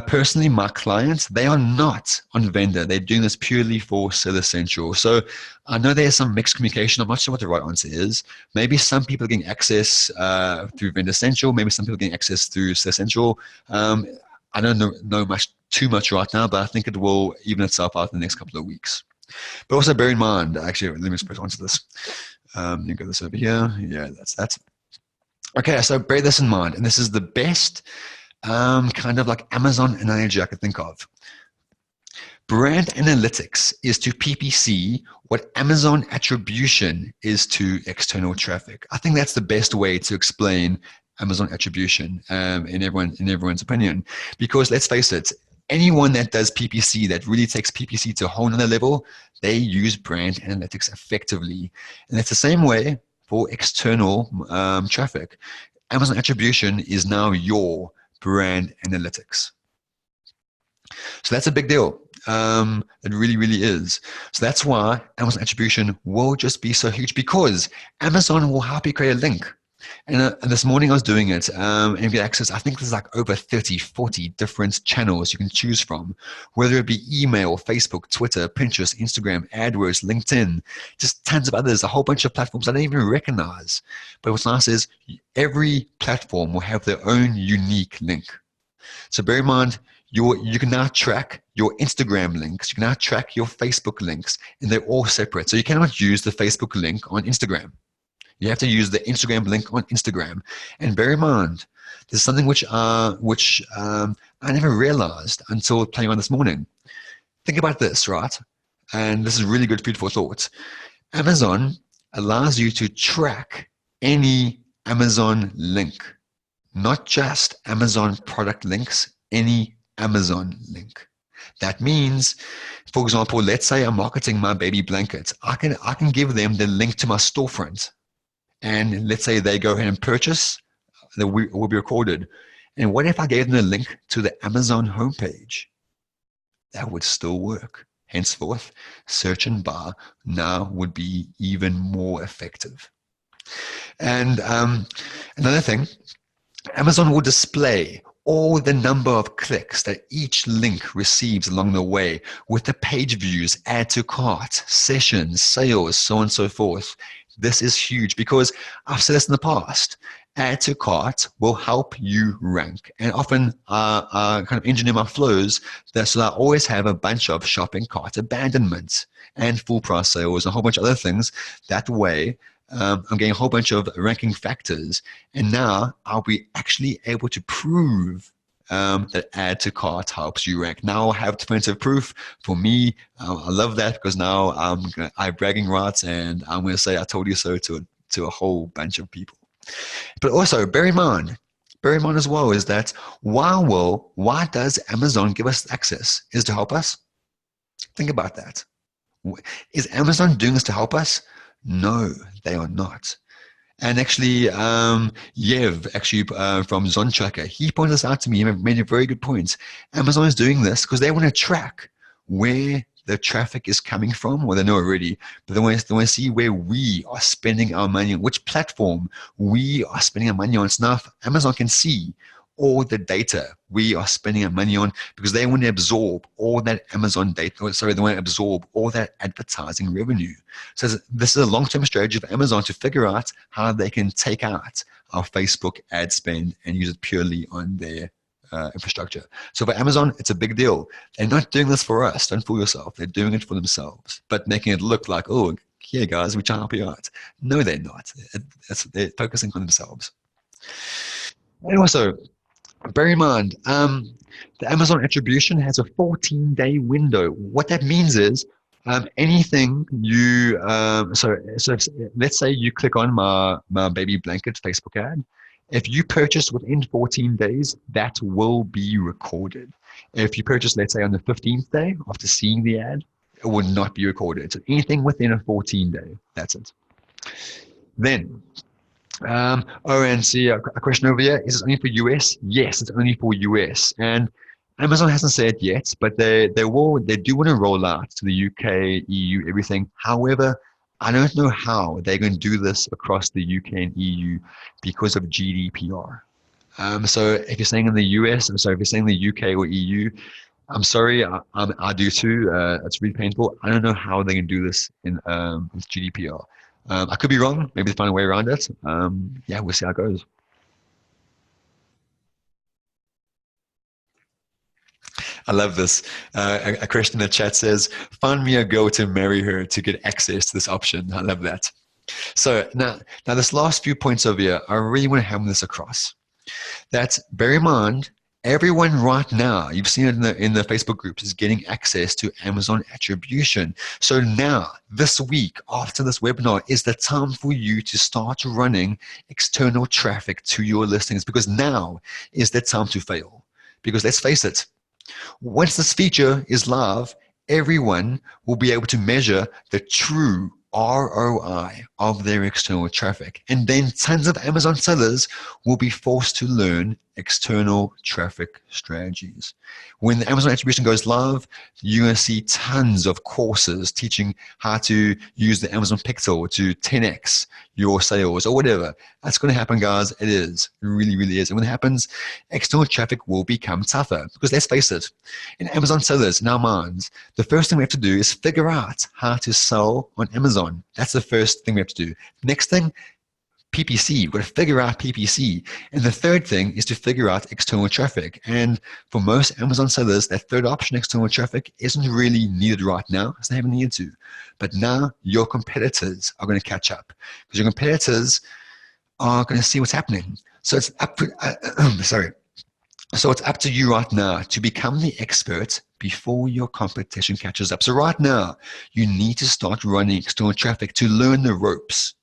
Personally, my clients, they are not on vendor. They're doing this purely for Sell Essential. So I know there's some mixed communication. I'm not sure what the right answer is. Maybe some people are getting access through Vendor Essential. Maybe some people are getting access through Sell Essential. I don't know too much right now, but I think it will even itself out in the next couple of weeks. But also bear in mind, actually, let me just put onto this. You go this over here. Yeah, that's that. Okay, so bear this in mind. And this is the best kind of like Amazon analogy I could think of. Brand analytics is to PPC what Amazon attribution is to external traffic. I think that's the best way to explain Amazon attribution in everyone's opinion. Because let's face it, anyone that does PPC, that really takes PPC to a whole nother level, they use brand analytics effectively. And it's the same way for external traffic. Amazon attribution is now your brand analytics. So that's a big deal. It really, really is. So that's why Amazon attribution will just be so huge, because Amazon will help you create a link. And this morning I was doing it and you get access. I think there's like over 30, 40 different channels you can choose from, whether it be email, Facebook, Twitter, Pinterest, Instagram, AdWords, LinkedIn, just tons of others, a whole bunch of platforms I don't even recognize. But what's nice is every platform will have their own unique link. So bear in mind, you can now track your Instagram links, you can now track your Facebook links, and they're all separate. So you cannot use the Facebook link on Instagram. You have to use the Instagram link on Instagram. And bear in mind, there's something which I never realized until playing on this morning. Think about this, right? And this is really good food for thought. Amazon allows you to track any Amazon link, not just Amazon product links, any Amazon link. That means, for example, let's say I'm marketing my baby blankets. I can give them the link to my storefront. And let's say they go ahead and purchase, that will be recorded. And what if I gave them a link to the Amazon homepage? That would still work. Henceforth, search and buy now would be even more effective. And another thing, Amazon will display all the number of clicks that each link receives along the way, with the page views, add to cart, sessions, sales, so on and so forth. This is huge because I've said this in the past. Add to cart will help you rank, and often I kind of engineer my flows so that I always have a bunch of shopping cart abandonment and full price sales and a whole bunch of other things. That way, I'm getting a whole bunch of ranking factors, and now I'll be actually able to prove that add to cart helps you rank. Now I have definitive proof. For me, I love that, because now I have bragging rights, and I'm going to say I told you so to a whole bunch of people. But also bear in mind as well, is that why does Amazon give us access? Is to help us? Think about that. Is Amazon doing this to help us? No, they are not. And actually, Yev, from Zon Tracker, he pointed this out to me. He made a very good point. Amazon is doing this because they want to track where the traffic is coming from. Well, they know already, but they want to see where we are spending our money on, which platform we are spending our money on. So now Amazon can see all the data we are spending our money on, because they want to absorb all that Amazon data, they want to absorb all that advertising revenue. So this is a long-term strategy for Amazon to figure out how they can take out our Facebook ad spend and use it purely on their infrastructure. So for Amazon, it's a big deal. They're not doing this for us. Don't fool yourself. They're doing it for themselves, but making it look like, oh, here guys, we're trying to help you out. No, they're not. They're focusing on themselves. And also, bear in mind, the Amazon attribution has a 14-day window. What that means is anything you, so let's say you click on my baby blanket Facebook ad. If you purchase within 14 days, that will be recorded. If you purchase, let's say on the 15th day after seeing the ad, it will not be recorded. So anything within a 14-day, that's it. Then, and see a question over here. Is it only for US? Yes, it's only for US. And Amazon hasn't said yet, but they do want to roll out to the UK, EU, everything. However, I don't know how they're going to do this across the UK and EU because of GDPR. So if you're saying in the US, if you're saying the UK or EU, I'm sorry, I do too. It's really painful. I don't know how they can do this with GDPR. I could be wrong. Maybe they find a way around it. Yeah, we'll see how it goes. I love this. A question in the chat says, find me a girl to marry her to get access to this option. I love that. So now this last few points over here, I really want to hammer this across. That, bear in mind, everyone right now, you've seen it in the Facebook groups, is getting access to Amazon attribution. So now, this week, after this webinar, is the time for you to start running external traffic to your listings, because now is the time to fail. Because let's face it, once this feature is live, everyone will be able to measure the true ROI of their external traffic. And then tons of Amazon sellers will be forced to learn external traffic strategies. When the Amazon attribution goes live, you're going to see tons of courses teaching how to use the Amazon Pixel to 10x your sales or whatever. That's going to happen, guys. It is. It really, really is. And when it happens, external traffic will become tougher because let's face it, in Amazon sellers, in our minds, the first thing we have to do is figure out how to sell on Amazon. That's the first thing we have to do. Next thing, PPC. We've got to figure out PPC. And the third thing is to figure out external traffic. And for most Amazon sellers, that third option, external traffic, isn't really needed right now because they haven't needed to. But now your competitors are going to catch up because your competitors are going to see what's happening. So it's up to, So it's up to you right now to become the expert before your competition catches up. So right now, you need to start running external traffic to learn the ropes.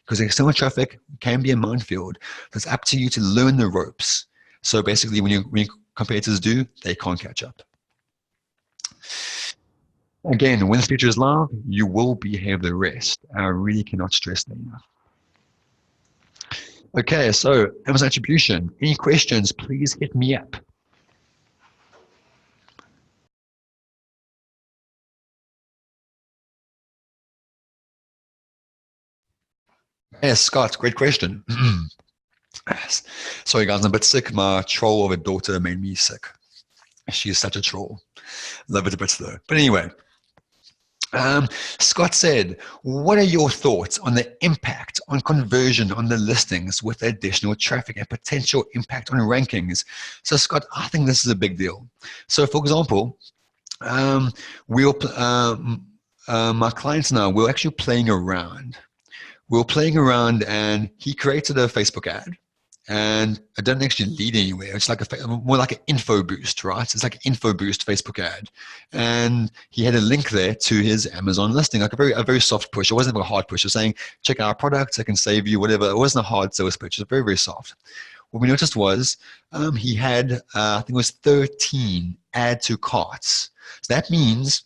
Because external traffic can be a minefield. So it's up to you to learn the ropes. So basically, when your competitors do, they can't catch up. Again, when this feature is live, you will behave the rest. I really cannot stress that enough. Okay, so Amazon attribution. Any questions, please hit me up. Yes, Scott, great question. Sorry, guys, I'm a bit sick. My troll of a daughter made me sick. She is such a troll. Love it a bit though. But anyway, Scott said, what are your thoughts on the impact on conversion on the listings with additional traffic and potential impact on rankings? So Scott, I think this is a big deal. So for example, my clients now, we're actually playing around. We're playing around and he created a Facebook ad. And it doesn't actually lead anywhere. It's like more like an info boost, right? It's like an info boost Facebook ad. And he had a link there to his Amazon listing, like a very soft push. It wasn't a hard push. It was saying, check out our products, I can save you, whatever. It wasn't a hard sales pitch. It was very, very soft. What we noticed was he had, I think it was 13 add to carts. So that means,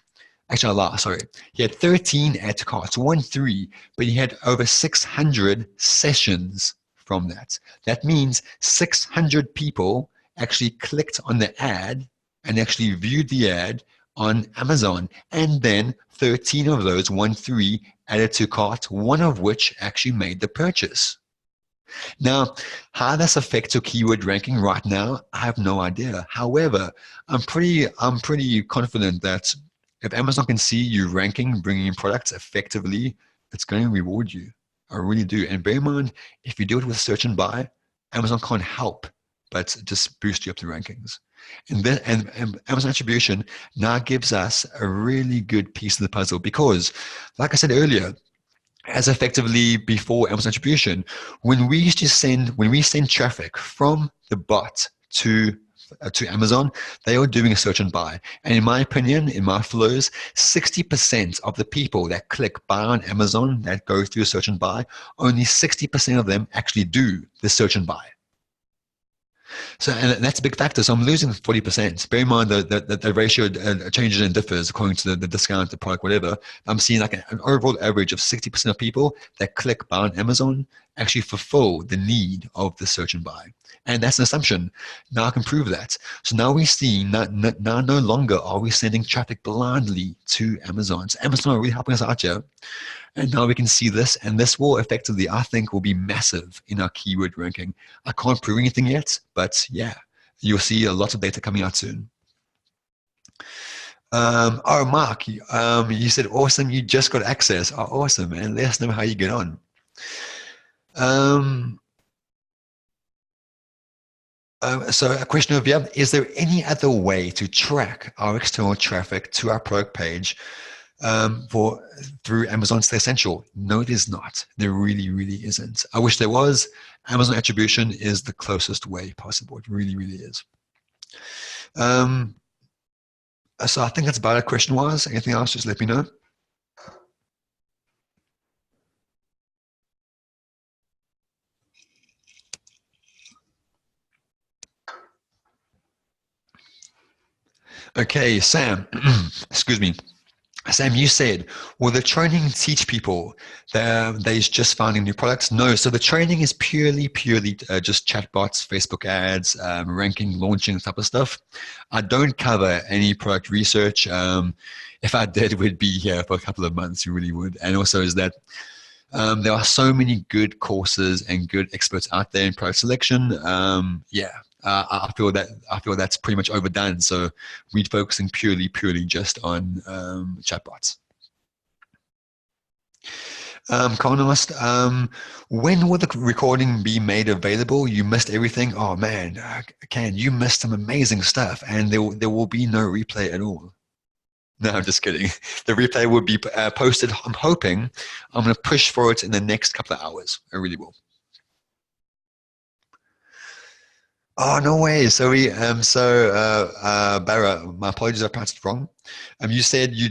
actually, I lied, sorry. He had 13 add to carts, 1-3, but he had over 600 sessions from that. That means 600 people actually clicked on the ad and actually viewed the ad on Amazon. And then 13 of those, 1-3, added to cart, one of which actually made the purchase. Now, how this affects your keyword ranking right now, I have no idea. However, I'm pretty confident that if Amazon can see you ranking, bringing in products effectively, it's going to reward you. I really do. And bear in mind, if you do it with search and buy, Amazon can't help but just boost you up the rankings. And Amazon attribution now gives us a really good piece of the puzzle because, like I said earlier, as effectively before Amazon attribution, when we send traffic from the bot to Amazon, they are doing a search and buy. And in my opinion, in my flows, 60% of the people that click buy on Amazon that go through a search and buy, only 60% of them actually do the search and buy. So, and that's a big factor. So I'm losing 40%. Bear in mind the ratio changes and differs according to the discount, the product, whatever. I'm seeing like an overall average of 60% of people that click buy on Amazon actually fulfill the need of the search and buy. And that's an assumption. Now I can prove that. So now we see, now no longer are we sending traffic blindly to Amazon. So Amazon are really helping us out here. And now we can see this, and this will effectively, I think, will be massive in our keyword ranking. I can't prove anything yet, but yeah, you'll see a lot of data coming out soon. Oh, Mark, you said, awesome, you just got access. Oh, awesome, man. Let us know how you get on. So a question of, yeah, is there any other way to track our external traffic to our product page through Amazon Stay Essential? No, it is not. There really, really isn't. I wish there was. Amazon attribution is the closest way possible. It really, really is. So I think that's about it question-wise. Anything else, just let me know. Okay, Sam, excuse me. Sam, you said, will the training teach people that they're just finding new products? No. So the training is purely just chatbots, Facebook ads, ranking, launching, type of stuff. I don't cover any product research. If I did, we'd be here for a couple of months. We really would. And also is that there are so many good courses and good experts out there in product selection. I feel that's pretty much overdone. So we're focusing purely just on chatbots. Colin asked, when will the recording be made available? You missed everything. Oh man, Ken, you missed some amazing stuff, and there will be no replay at all. No, I'm just kidding. The replay will be posted. I'm hoping. I'm going to push for it in the next couple of hours. I really will. Oh, no way. So Barra, my apologies, I pronounced it wrong. You said you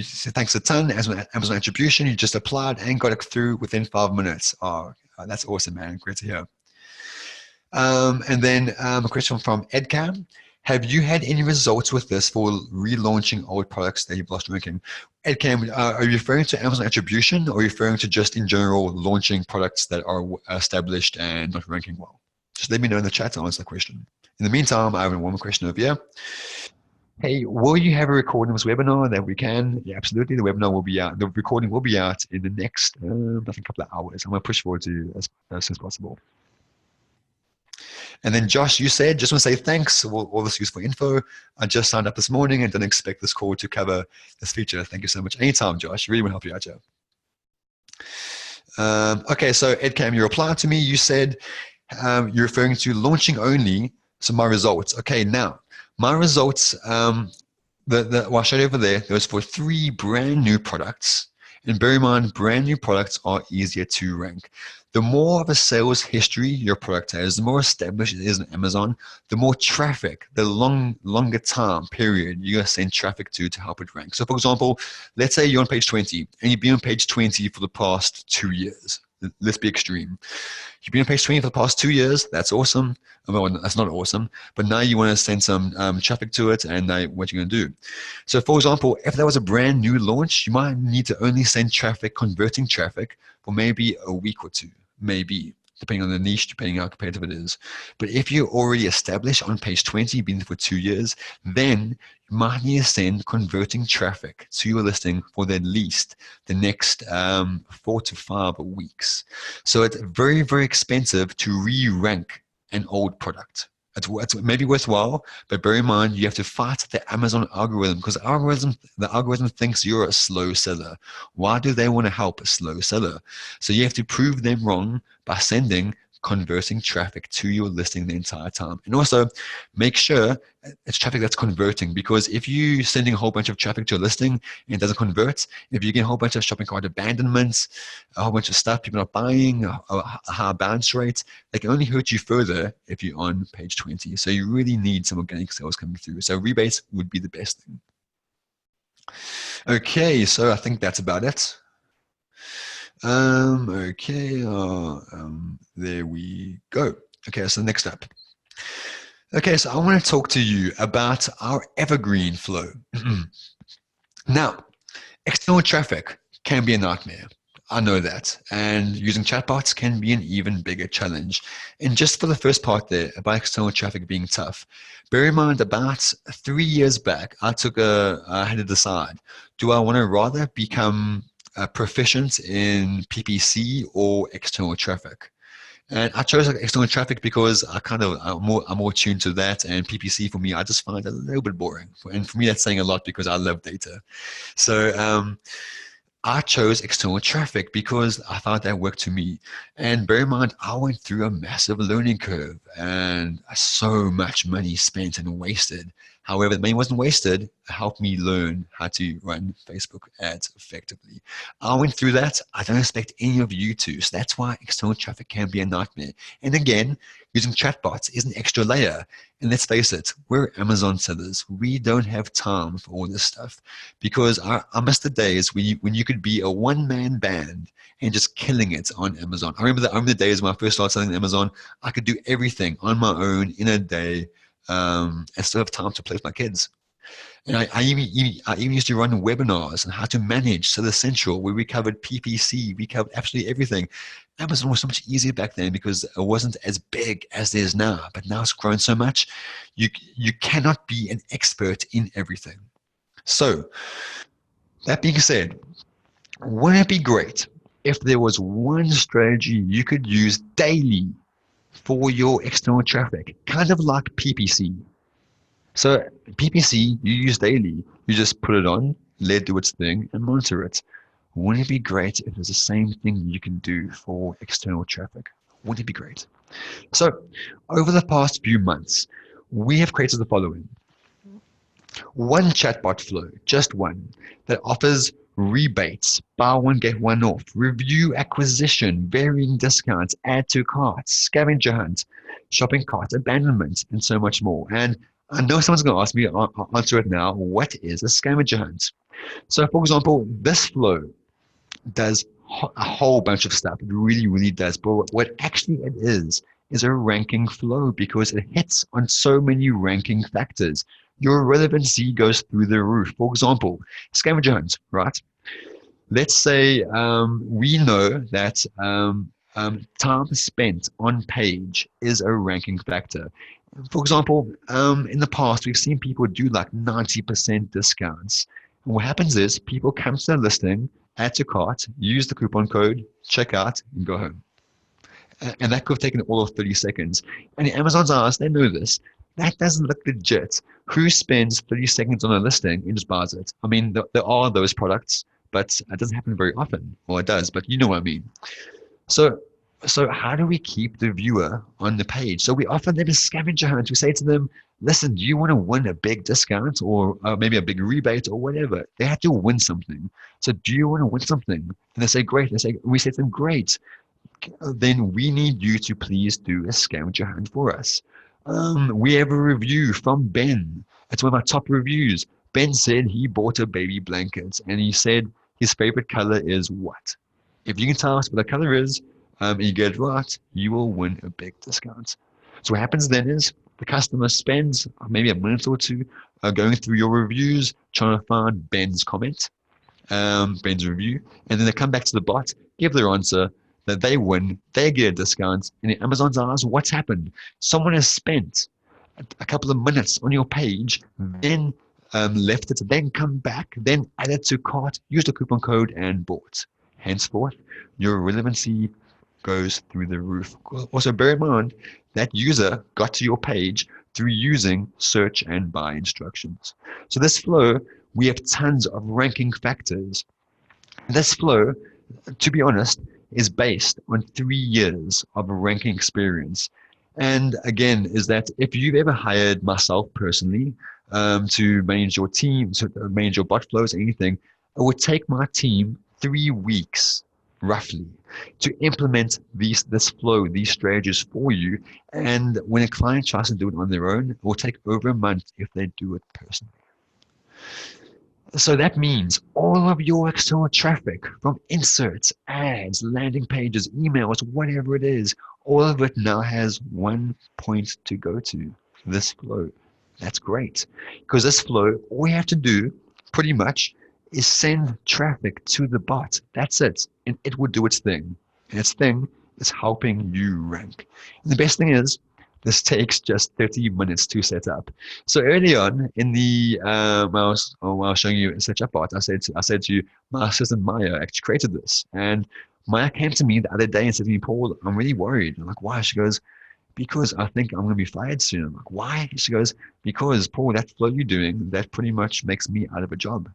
said thanks a ton, Amazon attribution. You just applied and got it through within 5 minutes. Oh, that's awesome, man. Great to hear. And then a question from Edcam. Have you had any results with this for relaunching old products that you've lost ranking? Edcam, are you referring to Amazon attribution, or are you referring to just in general launching products that are established and not ranking well? Just let me know in the chat to answer the question. In the meantime, I have one more question over here. Hey, will you have a recording of this webinar that we can? Yeah, absolutely. The webinar will be out. The recording will be out in the next, I think, couple of hours. I'm going to push forward to as soon as possible. And then Josh, you said, just want to say thanks for all this useful info. I just signed up this morning and didn't expect this call to cover this feature. Thank you so much. Anytime, Josh. Really want to help you out, Joe. Okay, so Edcam, you replied to me. You said you're referring to launching only. So my results. Okay, now my results, what I showed over there, was for 3 brand new products. And bear in mind, brand new products are easier to rank. The more of a sales history your product has, the more established it is on Amazon, the more traffic, the longer time period you're going to send traffic to help it rank. So for example, let's say you're on page 20 and you've been on page 20 for the past 2 years. Let's be extreme. You've been on page 20 for the past 2 years. That's awesome. Well, that's not awesome. But now you want to send some traffic to it, and what you're going to do. So for example, if that was a brand new launch, you might need to only send traffic, converting traffic, for maybe a week or 2. Maybe, depending on the niche, depending on how competitive it is. But if you're already established on page 20, been there for 2 years, then you might need to send converting traffic to your listing for at least the next 4 to 5 weeks. So it's very, very expensive to re-rank an old product. It's maybe worthwhile, but bear in mind you have to fight the Amazon algorithm, because the algorithm thinks you're a slow seller. Why do they want to help a slow seller? So you have to prove them wrong by sending converting traffic to your listing the entire time. And also make sure it's traffic that's converting, because if you're sending a whole bunch of traffic to a listing and it doesn't convert, if you get a whole bunch of shopping cart abandonments, a whole bunch of stuff people are buying, a high bounce rate, they can only hurt you further if you're on page 20. So you really need some organic sales coming through. So rebates would be the best thing. Okay, so I think that's about it. Okay, there we go. Okay, so next up. Okay, so I want to talk to you about our evergreen flow. Now, external traffic can be a nightmare. I know that. And using chatbots can be an even bigger challenge. And just for the first part there, about external traffic being tough, bear in mind about 3 years back, I had to decide, do I want to rather become proficient in PPC or external traffic? And I chose external traffic because I'm more tuned to that, and PPC for me, I just find it a little bit boring. And for me, that's saying a lot because I love data. So I chose external traffic because I thought that worked to me. And bear in mind, I went through a massive learning curve and so much money spent and wasted. However, the money wasn't wasted. It helped me learn how to run Facebook ads effectively. I went through that. I don't expect any of you to. So that's why external traffic can be a nightmare. And again, using chatbots is an extra layer. And let's face it, we're Amazon sellers. We don't have time for all this stuff, because I miss the days when you could be a one-man band and just killing it on Amazon. I remember the days when I first started selling on Amazon. I could do everything on my own in a day and still have time to play with my kids. And I even used to run webinars on how to manage Seller Central, where we covered PPC, we covered absolutely everything. Amazon was so much easier back then because it wasn't as big as it is now. But now it's grown so much, you cannot be an expert in everything. So that being said, wouldn't it be great if there was one strategy you could use daily for your external traffic, kind of like PPC? So PPC you use daily. You just put it on, let it do its thing, and monitor it. Wouldn't it be great if there's the same thing you can do for external traffic? Wouldn't it be great? So over the past few months, we have created the following. One chatbot flow, just one, that offers rebates, buy one, get one off, review acquisition, varying discounts, add to carts, scavenger hunt, shopping cart abandonment, and so much more. And I know someone's going to ask me, I'll answer it now. What is a scavenger hunt? So, for example, this flow does a whole bunch of stuff. It really, really does. But what actually it is a ranking flow because it hits on so many ranking factors. Your relevancy goes through the roof. For example, scavenger hunts, right? Let's say we know that time spent on page is a ranking factor. For example, in the past, we've seen people do like 90% discounts. And what happens is people come to the listing, add to cart, use the coupon code, check out, and go home. And that could have taken all of 30 seconds. And in Amazon's eyes, they know this. That doesn't look legit. Who spends 30 seconds on a listing and just buys it? I mean, there are those products, but it doesn't happen very often. Well, it does, but you know what I mean. So how do we keep the viewer on the page? So we offer them a scavenger hunt. We say to them, listen, do you want to win a big discount or maybe a big rebate or whatever? They have to win something. So do you want to win something? And they say, great. We say to them, great. Then we need you to please do a scavenger hunt for us. We have a review from Ben. It's one of my top reviews. Ben said he bought a baby blanket and he said his favorite color is what? If you can tell us what the color is and you get it right, you will win a big discount. So what happens then is the customer spends maybe a minute or two going through your reviews, trying to find Ben's comment, Ben's review, and then they come back to the bot, give their answer, that they win, they get a discount, and in Amazon's eyes, what's happened? Someone has spent a couple of minutes on your page, then left it, then come back, then added to cart, used a coupon code, and bought. Henceforth, your relevancy goes through the roof. Also, bear in mind that user got to your page through using search and buy instructions. So this flow, we have tons of ranking factors. This flow, to be honest, is based on 3 years of ranking experience. And again, is that if you've ever hired myself personally to manage your team, to manage your bot flows, anything, it would take my team 3 weeks roughly to implement this flow, these strategies for you. And when a client tries to do it on their own, it will take over a month if they do it personally. So that means all of your external traffic from inserts, ads, landing pages, emails, whatever it is, all of it now has one point to go to, this flow. That's great. Because this flow, all we have to do pretty much is send traffic to the bot. That's it. And it will do its thing. And its thing is helping you rank. And the best thing is, this takes just 30 minutes to set up. So early on in the when I was showing you such a bot, I said to you, my assistant Maya actually created this. And Maya came to me the other day and said to me, Paul, I'm really worried. I'm like, why? She goes, because I think I'm going to be fired soon. I'm like, why? She goes, because Paul, that flow you're doing, that pretty much makes me out of a job.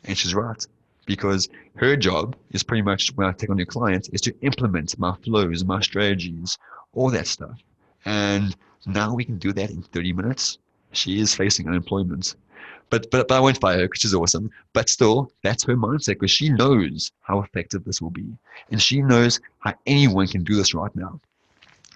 And she's right. Because her job is pretty much when I take on your client is to implement my flows, my strategies, all that stuff. And now we can do that in 30 minutes. She is facing unemployment. But I won't fire her because she's awesome. But still, that's her mindset because she knows how effective this will be. And she knows how anyone can do this right now.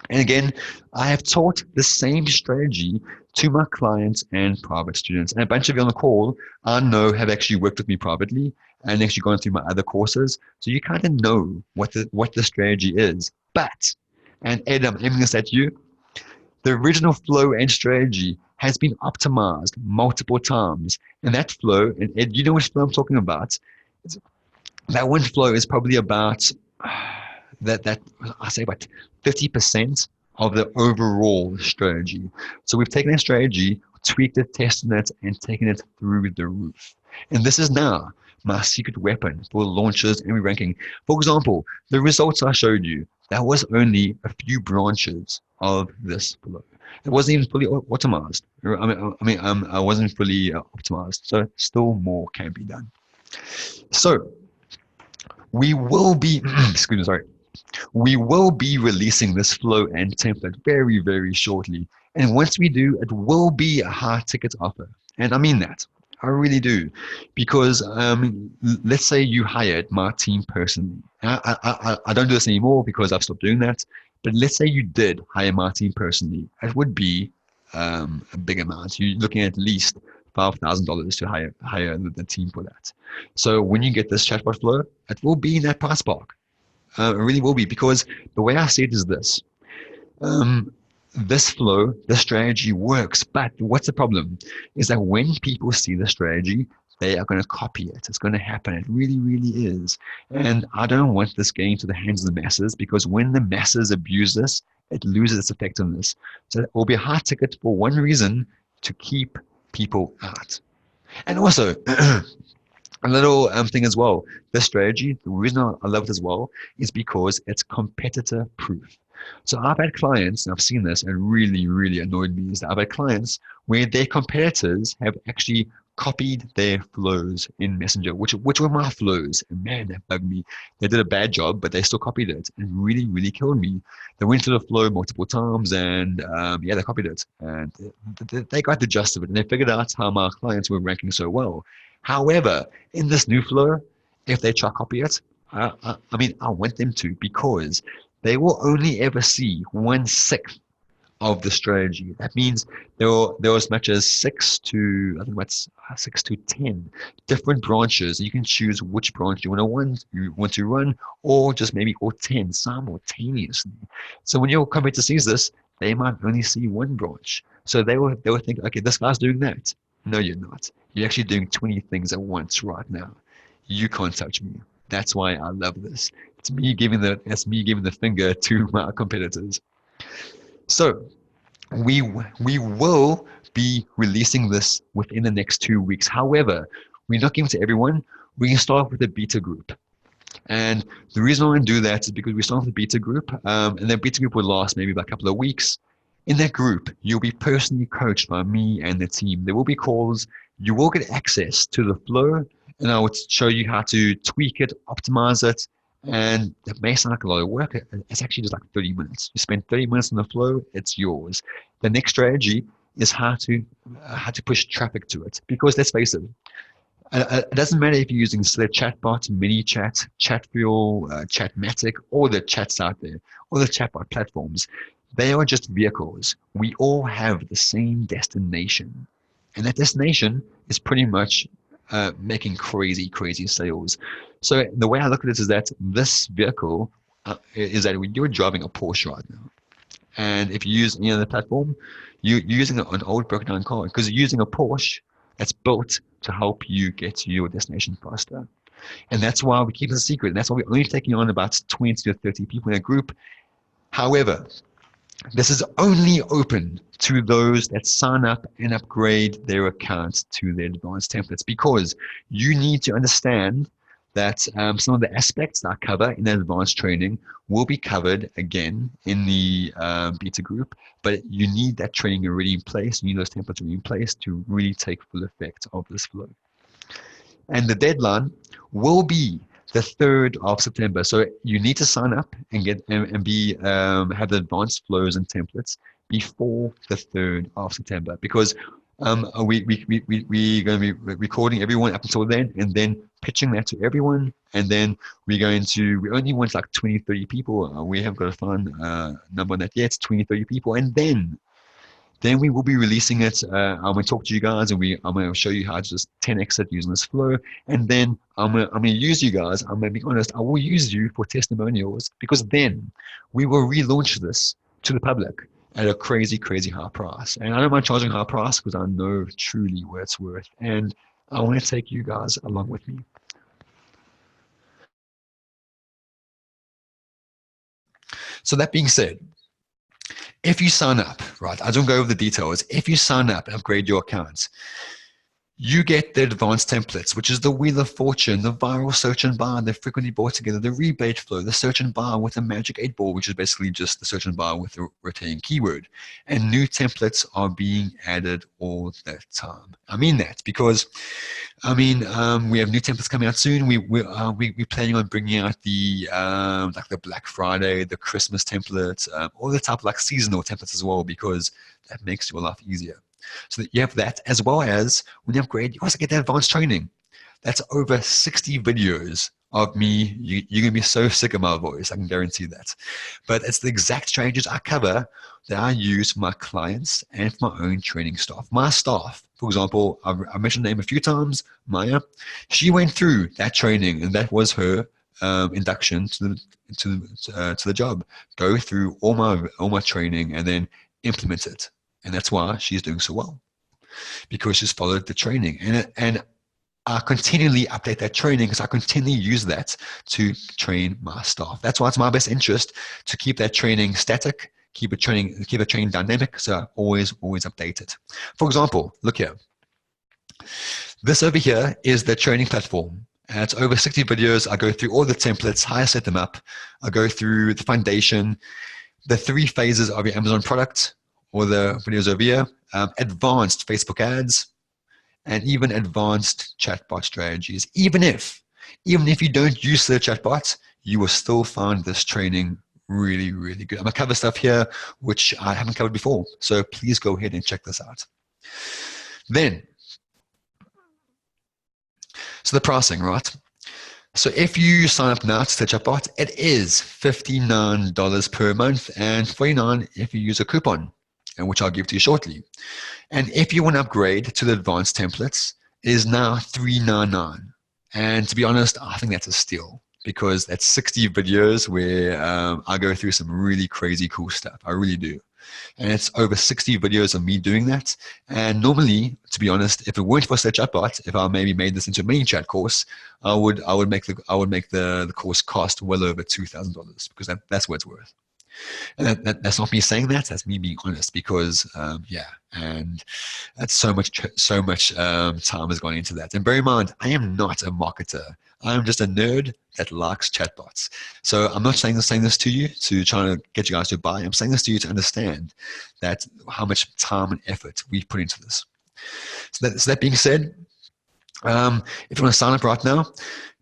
And again, I have taught the same strategy to my clients and private students. And a bunch of you on the call I know have actually worked with me privately and actually gone through my other courses. So you kind of know what the strategy is. But, and Ed, I'm aiming this at you, the original flow and strategy has been optimized multiple times. And that flow, and Ed, you know which flow I'm talking about? That one flow is probably about that I say about 50% of the overall strategy. So we've taken a strategy, tweaked it, tested it, and taken it through the roof. And this is now my secret weapon for launches and ranking. For example, the results I showed you, that was only a few branches of this flow. It wasn't even fully optimized. I wasn't fully optimized. So still more can be done. So we will be, excuse me, sorry. We will be releasing this flow and template very, very shortly. And once we do, it will be a high ticket offer. And I mean that. I really do. Because let's say you hired my team personally. I don't do this anymore because I've stopped doing that. But let's say you did hire my team personally. It would be a big amount. You're looking at least $5,000 to hire the team for that. So when you get this chatbot flow, it will be in that price park. It really will be, because the way I see it is this. This flow, the strategy works, but what's the problem? Is that when people see the strategy, they are going to copy it. It's going to happen. It really, really is. And I don't want this getting into the hands of the masses, because when the masses abuse this, it loses its effectiveness. So it will be a high ticket for one reason: to keep people out. And also, a little thing as well. This strategy, the reason I love it as well, is because it's competitor proof. So I've had clients, and I've seen this, and really, really annoyed me, is that I've had clients where their competitors have actually copied their flows in Messenger, which were my flows. And man, that bugged me. They did a bad job, but they still copied it, and really, really killed me. They went to the flow multiple times, and yeah, they copied it, and they got the gist of it, and they figured out how my clients were ranking so well. However, in this new flow, if they try copy it, I want them to, because they will only ever see 1/6 of the strategy. That means there are as much as 6 to 10 different branches. You can choose which branch you want to run, or just maybe all 10 simultaneously. So when your competitor sees this, they might only see one branch. So they will think, okay, this guy's doing that. No, you're not. You're actually doing 20 things at once right now. You can't touch me. That's why I love this. It's me giving the finger to my competitors. So we will be releasing this within the next 2 weeks. However, we're not giving it to everyone. We can start with a beta group. And the reason I want to do that is because we start with a beta group, and the beta group will last maybe about a couple of weeks. In that group, you'll be personally coached by me and the team. There will be calls. You will get access to the flow, and I would show you how to tweak it, optimize it. And it may sound like a lot of work. It's actually just like 30 minutes. You spend 30 minutes on the flow, it's yours. The next strategy is how to push traffic to it. Because let's face it, it doesn't matter if you're using Sled Chatbot, MiniChat, Chatfuel, Chatmatic, or the chats out there, or the chatbot platforms. They are just vehicles. We all have the same destination. And that destination is pretty much making crazy, crazy sales. So the way I look at it is that this vehicle is that you're driving a Porsche right now. And if you use any other platform, you're using an old broken down car, because you're using a Porsche that's built to help you get to your destination faster. And that's why we keep it a secret. And that's why we're only taking on about 20 to 30 people in a group. However, this is only open to those that sign up and upgrade their accounts to their advanced templates, because you need to understand that some of the aspects that I cover in the advanced training will be covered again in the beta group, but you need that training already in place. You need those templates already in place to really take full effect of this flow. And the deadline will be the 3rd of September. So you need to sign up and get and be have the advanced flows and templates before the 3rd of September, because we're going to be recording everyone up until then, and then pitching that to everyone. And then we only want like 20, 30 people. We haven't got a fun number on that yet. It's 20, 30 people. And then we will be releasing it. I'm going to talk to you guys, and I'm going to show you how to just 10x it using this flow. And then I'm going to use you guys. I'm going to be honest. I will use you for testimonials, because then we will relaunch this to the public. at a crazy, crazy high price. And I don't mind charging a high price because I know truly what it's worth. And I want to take you guys along with me. So that being said, if you sign up, right, I don't go over the details. If you sign up and upgrade your accounts, you get the advanced templates, which is the Wheel of Fortune, the viral search and buy, the frequently bought together, the rebate flow, the search and buy with a magic 8 ball, which is basically just the search and buy with a rotating keyword. And new templates are being added all the time. I mean that because, we have new templates coming out soon. We're planning on bringing out the like the Black Friday, the Christmas templates, all the type of like seasonal templates as well, because that makes your life easier. So that you have that, as well as when you upgrade, you also get the advanced training. That's over 60 videos of me. You're going to be so sick of my voice, I can guarantee that. But it's the exact strategies I cover that I use for my clients and for my own training staff. My staff, for example, I mentioned her name a few times, Maya. She went through that training, and that was her induction to the job. Go through all my training and then implement it. And that's why she's doing so well, because she's followed the training. And I continually update that training because I continually use that to train my staff. That's why it's my best interest to keep that training static, keep the training dynamic, so I always update it. For example, look here. This over here is the training platform. And it's over 60 videos. I go through all the templates, how I set them up. I go through the foundation, the 3 phases of your Amazon product, or the videos over here, advanced Facebook ads, and even advanced chatbot strategies. Even if you don't use the chatbot, you will still find this training really, really good. I'm going to cover stuff here which I haven't covered before, so please go ahead and check this out. Then, so the pricing, right? So if you sign up now to the chatbot, it is $59 per month and $49 if you use a coupon, and which I'll give to you shortly. And if you want to upgrade to the advanced templates, it is now $399. And to be honest, I think that's a steal, because that's 60 videos where I go through some really crazy cool stuff. I really do. And it's over 60 videos of me doing that. And normally, to be honest, if it weren't for the chatbot, if I maybe made this into a mini chat course, I would make the course cost well over $2,000, because that's what it's worth. And that's not me saying that. That's me being honest, because and that's so much time has gone into that. And bear in mind, I am not a marketer. I am just a nerd that likes chatbots. So I'm not saying this to you to try to get you guys to buy. I'm saying this to you to understand that how much time and effort we put into this. So that being said, if you want to sign up right now,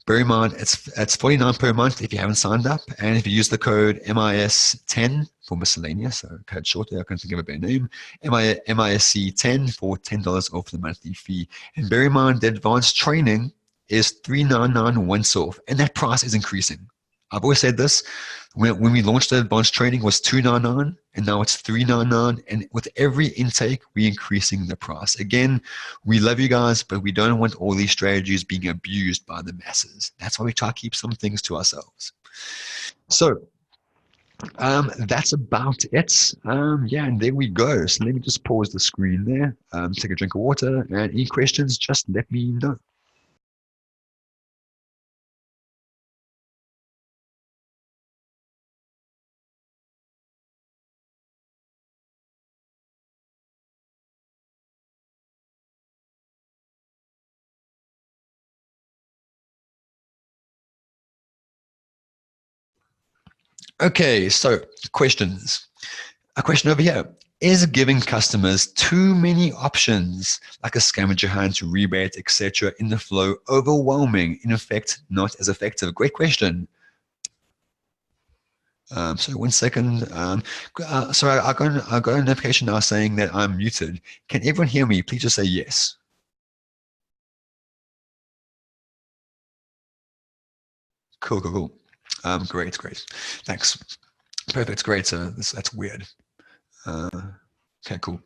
bear in mind, it's $49 per month if you haven't signed up. And if you use the code MIS10 for miscellaneous, so code short there, I can't think of a better name, MISC10 for $10 off the monthly fee. And bear in mind, the advanced training is $399 once off, and that price is increasing. I've always said this, when we launched the advanced training was $299, and now it's $399, and with every intake, we're increasing the price. Again, we love you guys, but we don't want all these strategies being abused by the masses. That's why we try to keep some things to ourselves. So that's about it. And there we go. So let me just pause the screen there, take a drink of water, and any questions, just let me know. Okay, so questions. A question over here. Is giving customers too many options, like a scavenger hunt, rebate, etc., in the flow overwhelming, in effect, not as effective? Great question. So 1 second. Sorry, I got a notification now saying that I'm muted. Can everyone hear me? Please just say yes. Cool. Great. Thanks. Perfect. Great. So that's weird. Okay, cool.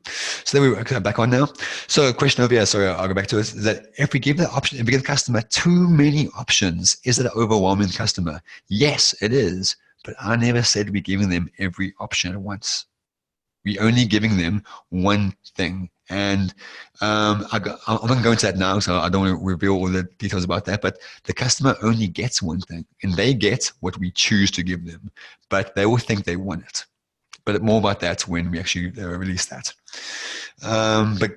So there we go. Back on now. So a question over here, sorry, I'll go back to it, is that if we give the customer too many options, is it an overwhelming customer? Yes, it is. But I never said we're giving them every option at once. We're only giving them one thing. And I'm not going to go into that now, so I don't want to reveal all the details about that. But the customer only gets one thing, and they get what we choose to give them. But they will think they want it. But more about that when we actually release that. But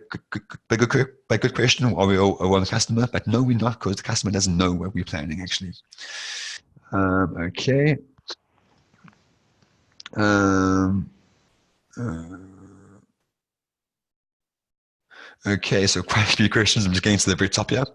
good question. Are we all the customer? But no, we're not, because the customer doesn't know what we're planning actually. Okay. Okay, so quite a few questions. I'm just getting to the very top here.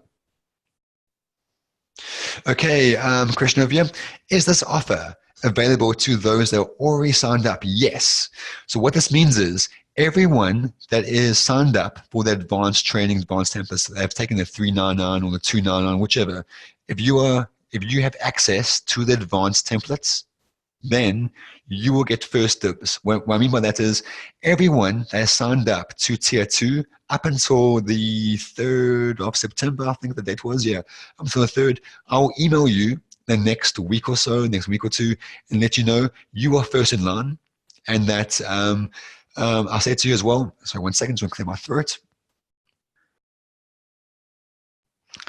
Okay, question over here. Is this offer available to those that are already signed up? Yes. So what this means is everyone that is signed up for the advanced training, advanced templates, they have taken the 399 or the 299, whichever. If you have access to the advanced templates, then you will get first dibs. What I mean by that is everyone that has signed up to tier 2 up until the 3rd of September, I think the date was, yeah, up until the 3rd, I'll email you the next week or so, next week or two, and let you know you are first in line. And that I'll say to you as well, sorry, 1 second, so I'm clear my throat.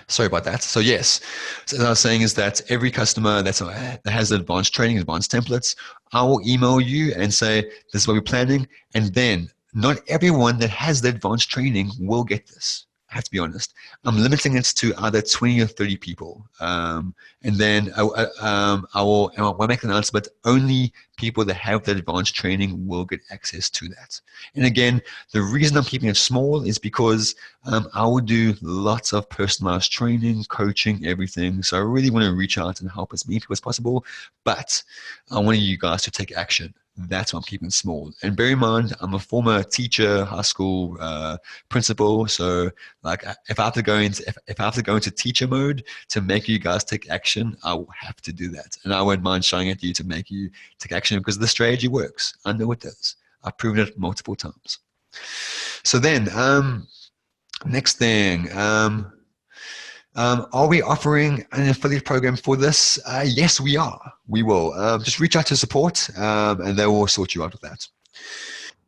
Sorry about that. So yes, so what I was saying is that every customer that has advanced training, advanced templates, I will email you and say, this is what we're planning. And then not everyone that has the advanced training will get this. I have to be honest. I'm limiting it to either 20 or 30 people. And then I will make an announcement, only people that have the advanced training will get access to that. And again, the reason I'm keeping it small is because I will do lots of personalized training, coaching, everything. So I really want to reach out and help as many people as possible. But I want you guys to take action. That's why I'm keeping it small. And bear in mind, I'm a former teacher, high school principal. So like if I have to go into teacher mode to make you guys take action, I will have to do that. And I won't mind showing it to you to make you take action, because the strategy works. I know it does. I've proven it multiple times. So then, next thing, are we offering an affiliate program for this? Yes, we are. We will. Just reach out to support, and they will sort you out with that.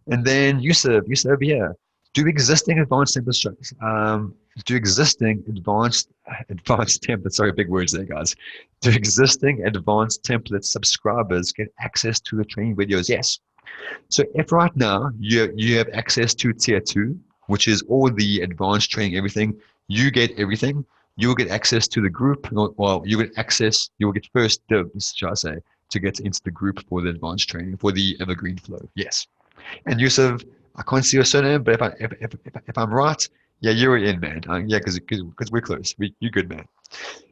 And then Yusuf over here. Do existing advanced templates, advanced templates, sorry, big words there, guys. Do existing advanced template subscribers get access to the training videos? Yes. So if right now you have access to tier 2, which is all the advanced training, everything, you get everything. You will get access to the group. Well, you will get first dibs, shall I say, to get into the group for the advanced training, for the evergreen flow. Yes. And Yusuf, I can't see your surname, but if I'm right, yeah, you're in, man. Yeah, because we're close. You're good, man.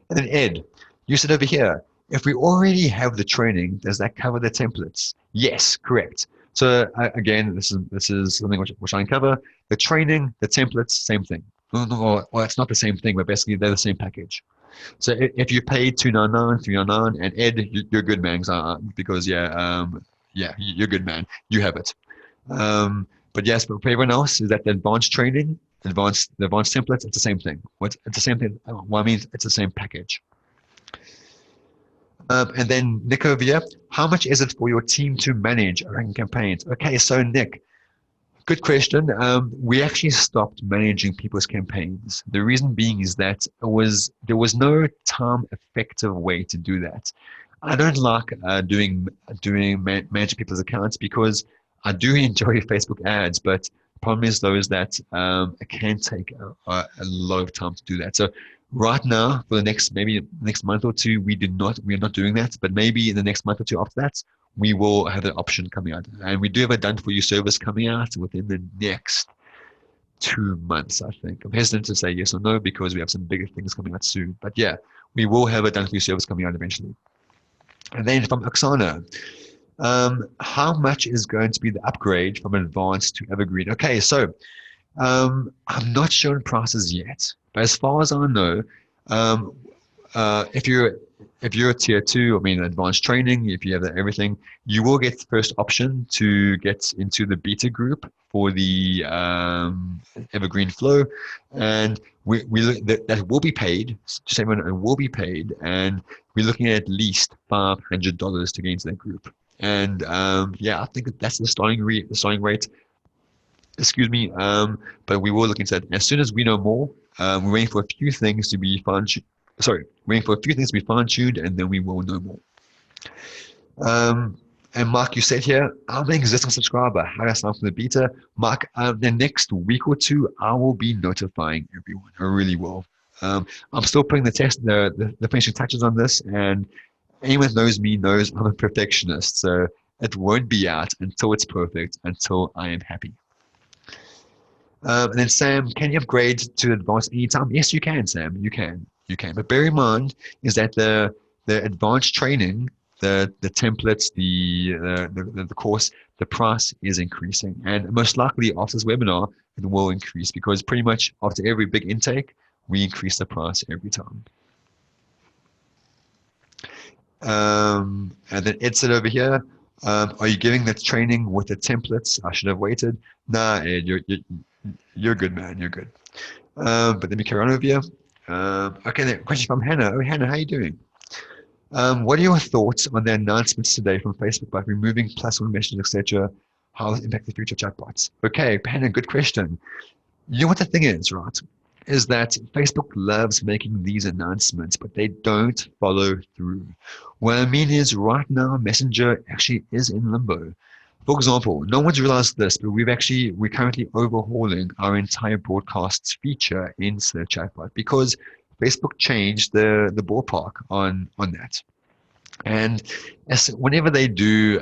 And then Ed, you said over here, if we already have the training, does that cover the templates? Yes, correct. So again, this is something which I uncover. The training, the templates, same thing. Well, it's not the same thing, but basically they're the same package. So if you pay $299, $399, and Ed, you're good, man, because yeah, you're good, man. You have it. But yes, but for everyone else, is that the advanced training, the advanced templates, it's the same thing. It's the same thing. Well, I mean, it's the same package. And then Nick over here, how much is it for your team to manage ranking campaigns? Okay, so Nick, good question. We actually stopped managing people's campaigns. The reason being is that there was no time-effective way to do that. I don't like managing people's accounts, because I do enjoy Facebook ads, but the problem is though is that it can take a lot of time to do that. So right now, for the next month or two, we are not doing that. But maybe in the next month or two after that, we will have an option coming out, and we do have a done for you service coming out within the next 2 months. I think I'm hesitant to say yes or no because we have some bigger things coming out soon. But yeah, we will have a done for you service coming out eventually. And then from Oksana, how much is going to be the upgrade from advanced to evergreen? Okay, so I'm not showing prices yet, but as far as I know, if you're a tier 2, I mean advanced training, if you have everything, you will get the first option to get into the beta group for the evergreen flow, and that will be paid. Just everyone, it will be paid, and we're looking at least $500 to get into that group. And yeah, I think that's the starting rate. Excuse me. But we will look into that as soon as we know more. We're waiting for a few things to be fine. Sorry, waiting for a few things to be fine-tuned, and then we will know more. And Mark, you said here, I'm an existing subscriber. How do I sign up for the beta? Mark, the next week or two, I will be notifying everyone. I really will. I'm still putting the finishing touches on this, and anyone that knows me knows I'm a perfectionist. So it won't be out until it's perfect, until I am happy. And then Sam, can you upgrade to advanced anytime? Yes, you can, Sam. You can. You can. But bear in mind is that the advanced training, the templates, the course, the price is increasing, and most likely after this webinar, it will increase because pretty much after every big intake, we increase the price every time. And then Ed said over here, are you giving the training with the templates? I should have waited. Nah, Ed, you're good, man. You're good. But let me carry on over here. Okay, then question from Hannah. Oh, Hannah, how you doing? What are your thoughts on the announcements today from Facebook about removing +1 messages, etc.? How will it impact the future chatbots? Okay, Hannah, good question. You know what the thing is, right? Is that Facebook loves making these announcements, but they don't follow through. What I mean is, right now, Messenger actually is in limbo. For example, no one's realized this, but we're currently overhauling our entire broadcasts feature into the chatbot because Facebook changed the ballpark on that. And whenever they do,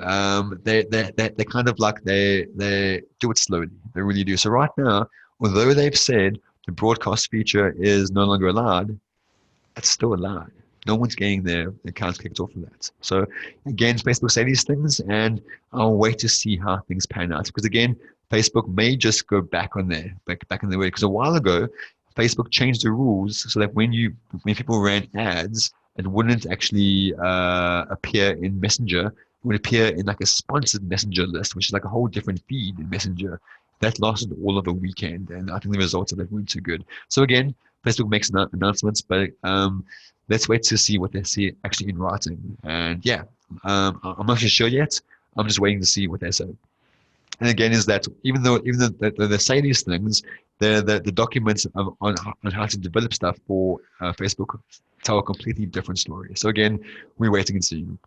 they kind of like they do it slowly. They really do. So right now, although they've said the broadcast feature is no longer allowed, it's still allowed. No one's getting their accounts kicked off of that. So again, Facebook say these things, and I'll wait to see how things pan out. Because again, Facebook may just go back on there, back in the way. Because a while ago, Facebook changed the rules so that when people ran ads, it wouldn't actually appear in Messenger. It would appear in like a sponsored Messenger list, which is like a whole different feed in Messenger. That lasted all of a weekend, and I think the results of that weren't too good. So again, Facebook makes announcements, but let's wait to see what they see actually in writing. And yeah, I'm not sure yet. I'm just waiting to see what they say. And again, is that even though they say these things, the documents on how to develop stuff for Facebook tell a completely different story. So again, we're waiting and seeing.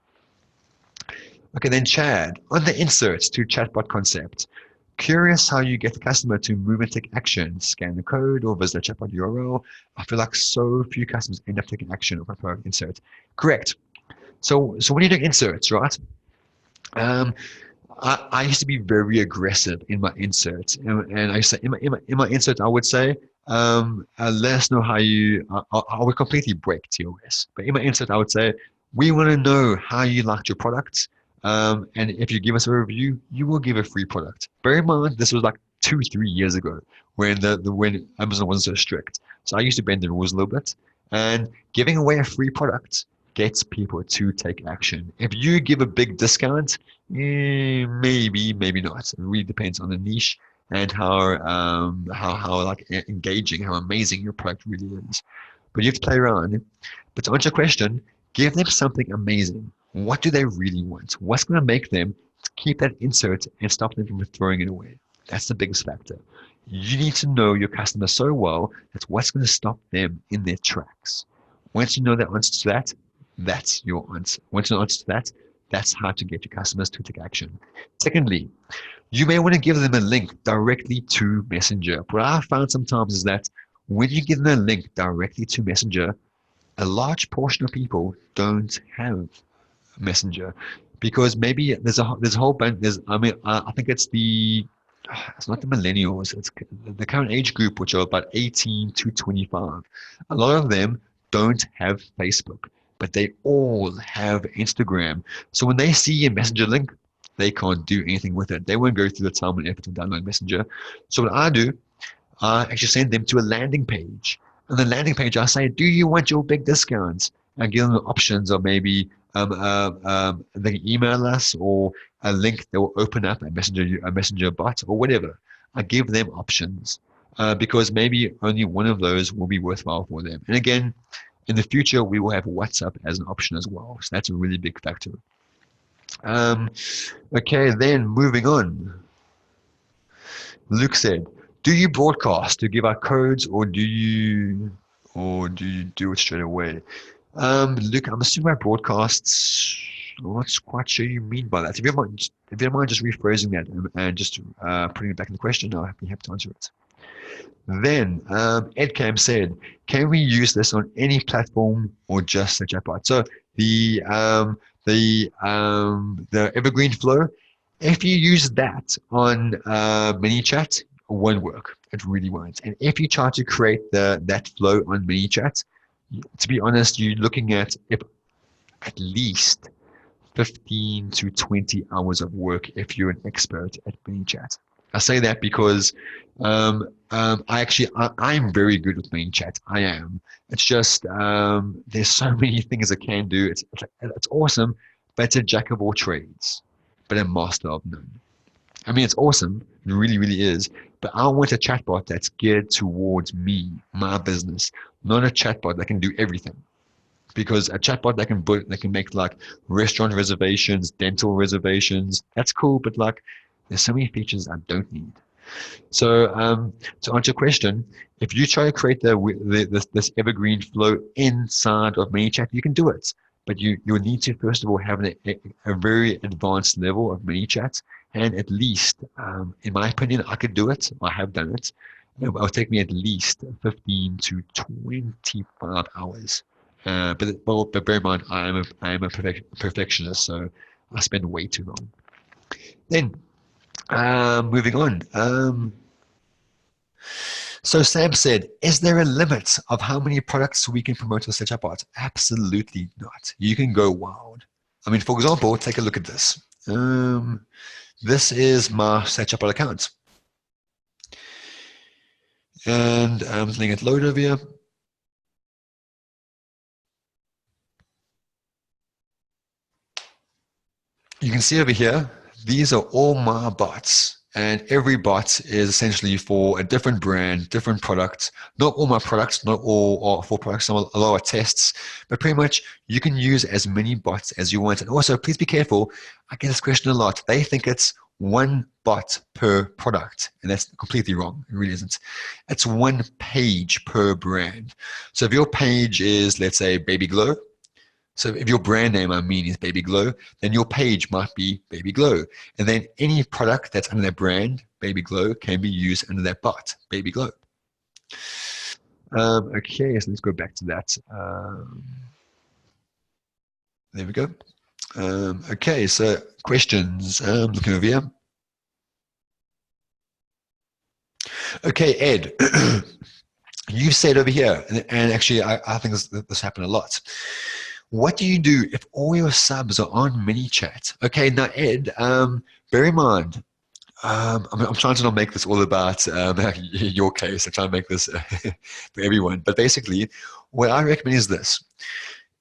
Okay, then Chad, on the inserts to chatbot concept, curious how you get the customer to move and take action, scan the code or visit a chatbot URL. I feel like so few customers end up taking action of a insert. Correct. So when you're doing inserts, right? I used to be very aggressive in my inserts, and I say in my insert I would say, let us know how I would completely break TOS. But in my insert I would say, we want to know how you liked your products, and if you give us a review, you will give a free product. Bear in mind this was like 2-3 years ago when when Amazon wasn't so strict. So I used to bend the rules a little bit, and giving away a free product gets people to take action. If you give a big discount, maybe not. It really depends on the niche and how like engaging, how amazing your product really is. But you have to play around. But to answer your question, give them something amazing. What do they really want? What's going to make them keep that insert and stop them from throwing it away? That's the biggest factor. You need to know your customer so well that's what's going to stop them in their tracks. Once you know the answer to that, that's your answer. Once you know the answer to that, that's how to get your customers to take action. Secondly, you may want to give them a link directly to Messenger. What I've found sometimes is that when you give them a link directly to Messenger, a large portion of people don't have Messenger because maybe there's a whole bunch. I think it's not the millennials. It's the current age group, which are about 18 to 25. A lot of them don't have Facebook, but they all have Instagram. So when they see a Messenger link, they can't do anything with it. They won't go through the time and effort to download Messenger. So what I do, I actually send them to a landing page. On the landing page, I say, do you want your big discounts? I give them the options of maybe they can email us or a link that will open up a messenger bot or whatever. I give them options because maybe only one of those will be worthwhile for them. And again, in the future, we will have WhatsApp as an option as well. So that's a really big factor. Okay, then moving on. Luke said, "Do you broadcast to give out codes, or do you do it straight away?" Luke, I'm assuming by broadcasts. I'm not quite sure you mean by that. If you don't mind just rephrasing that and just putting it back in the question, I'll be happy to answer it. Then Ed Cam said, "Can we use this on any platform or just the chatbot?" So the Evergreen Flow, if you use that on ManyChat, it won't work. It really won't. And if you try to create that flow on ManyChat, to be honest, you're looking at at least 15 to 20 hours of work if you're an expert at ManyChat. I say that because I'm very good with ManyChat. I am. It's just there's so many things I can do. It's awesome, but it's a jack of all trades, but a master of none. I mean, it's awesome. It really, really is. But I want a chatbot that's geared towards me, my business, not a chatbot that can do everything. Because a chatbot that can make like restaurant reservations, dental reservations, that's cool. But like, there's so many features I don't need. So to answer your question, if you try to create this evergreen flow inside of ManyChat, you can do it. But you'll need to first of all have a very advanced level of ManyChat, and at least, in my opinion, I could do it. I have done it. It'll take me at least 15 to 25 hours. But bear in mind, I am a perfectionist, so I spend way too long. Then moving on. So Sam said, "Is there a limit of how many products we can promote with Chatbot?" Absolutely not. You can go wild. I mean, for example, take a look at this. This is my Chatbot account. And I'm letting it load over here. You can see over here, these are all my bots. And every bot is essentially for a different brand, different product. Not all my products, not all are for products, some a lot of tests, but pretty much you can use as many bots as you want. And also, please be careful. I get this question a lot. They think it's one bot per product, and that's completely wrong. It really isn't. It's one page per brand. So if your page is, let's say, Baby Glow, so if your brand name, I mean, is Baby Glow, then your page might be Baby Glow. And then any product that's under that brand, Baby Glow, can be used under that bot, Baby Glow. Okay, so let's go back to that. There we go. Okay, so questions. Looking over here. Okay, Ed, you said over here, and actually I think this happened a lot. What do you do if all your subs are on ManyChat? Okay, now Ed, bear in mind, I'm trying to not make this all about your case. I'm trying to make this for everyone. But basically, what I recommend is this.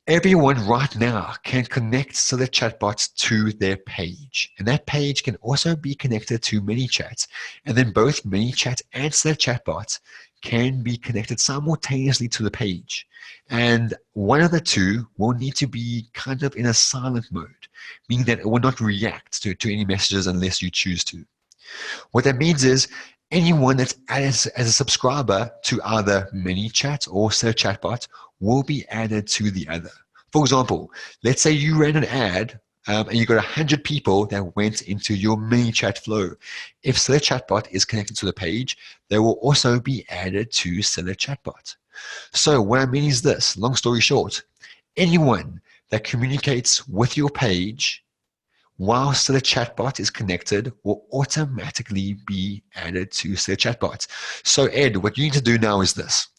Everyone right now can connect Select Chatbots to their page. And that page can also be connected to ManyChat. And then both ManyChat and Select Chatbots can be connected simultaneously to the page. And one of the two will need to be kind of in a silent mode, meaning that it will not react to any messages unless you choose to. What that means is anyone that's added as a subscriber to either ManyChat or Search Chatbot will be added to the other. For example, let's say you ran an ad and you got 100 people that went into your ManyChat flow. If Select Chatbot is connected to the page, they will also be added to Select Chatbot. So what I mean is this, long story short, anyone that communicates with your page whilst the chatbot is connected will automatically be added to the chatbot. So Ed, what you need to do now is this.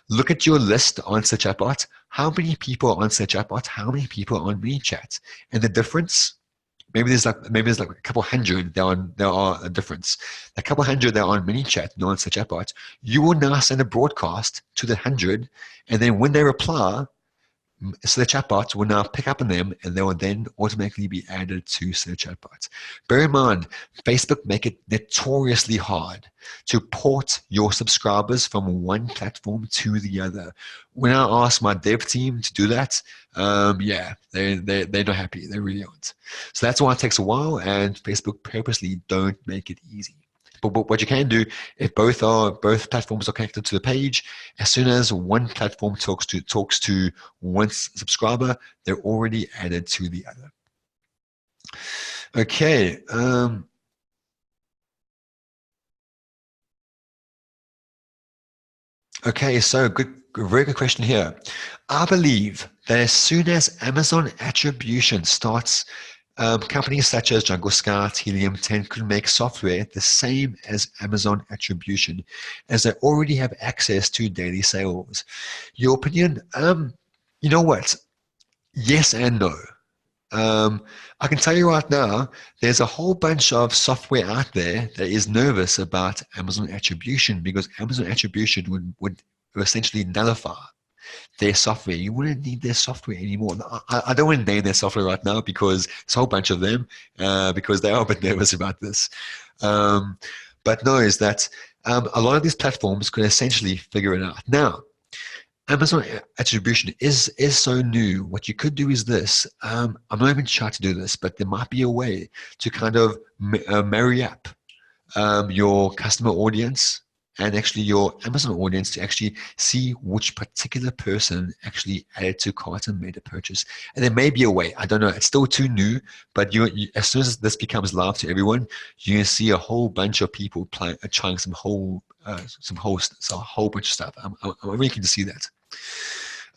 Look at your list on the chatbot. How many people are on the chatbot? How many people are on ManyChat? And the difference, maybe there's like a couple hundred there are a difference. A couple hundred that are on ManyChat, not on the chatbot. You will now send a broadcast to the 100, and then when they reply, so the chatbot will now pick up on them and they will then automatically be added to the chatbot. Bear in mind, Facebook make it notoriously hard to port your subscribers from one platform to the other. When I ask my dev team to do that, yeah, they're not happy. They really aren't. So that's why it takes a while, and Facebook purposely don't make it easy. But what you can do, if both platforms are connected to the page, as soon as one platform talks to one subscriber, they're already added to the other. Okay. Okay, so very good question here. I believe that as soon as Amazon attribution starts, companies such as Jungle Scout, Helium 10 could make software the same as Amazon attribution, as they already have access to daily sales. Your opinion? You know what? Yes and no. I can tell you right now, there's a whole bunch of software out there that is nervous about Amazon attribution, because Amazon attribution would essentially nullify their software. You wouldn't need their software anymore. I don't want to name their software right now because it's a whole bunch of them, because they are a bit nervous about this. But no, is that a lot of these platforms could essentially figure it out. Now, Amazon attribution is so new. What you could do is this. I'm not even sure to do this, but there might be a way to kind of marry up your customer audience and actually your Amazon audience to actually see which particular person actually added to cart and made a purchase. And there may be a way. I don't know. It's still too new, but as soon as this becomes live to everyone, you're going to see a whole bunch of people trying a whole bunch of stuff. I'm really keen to see that.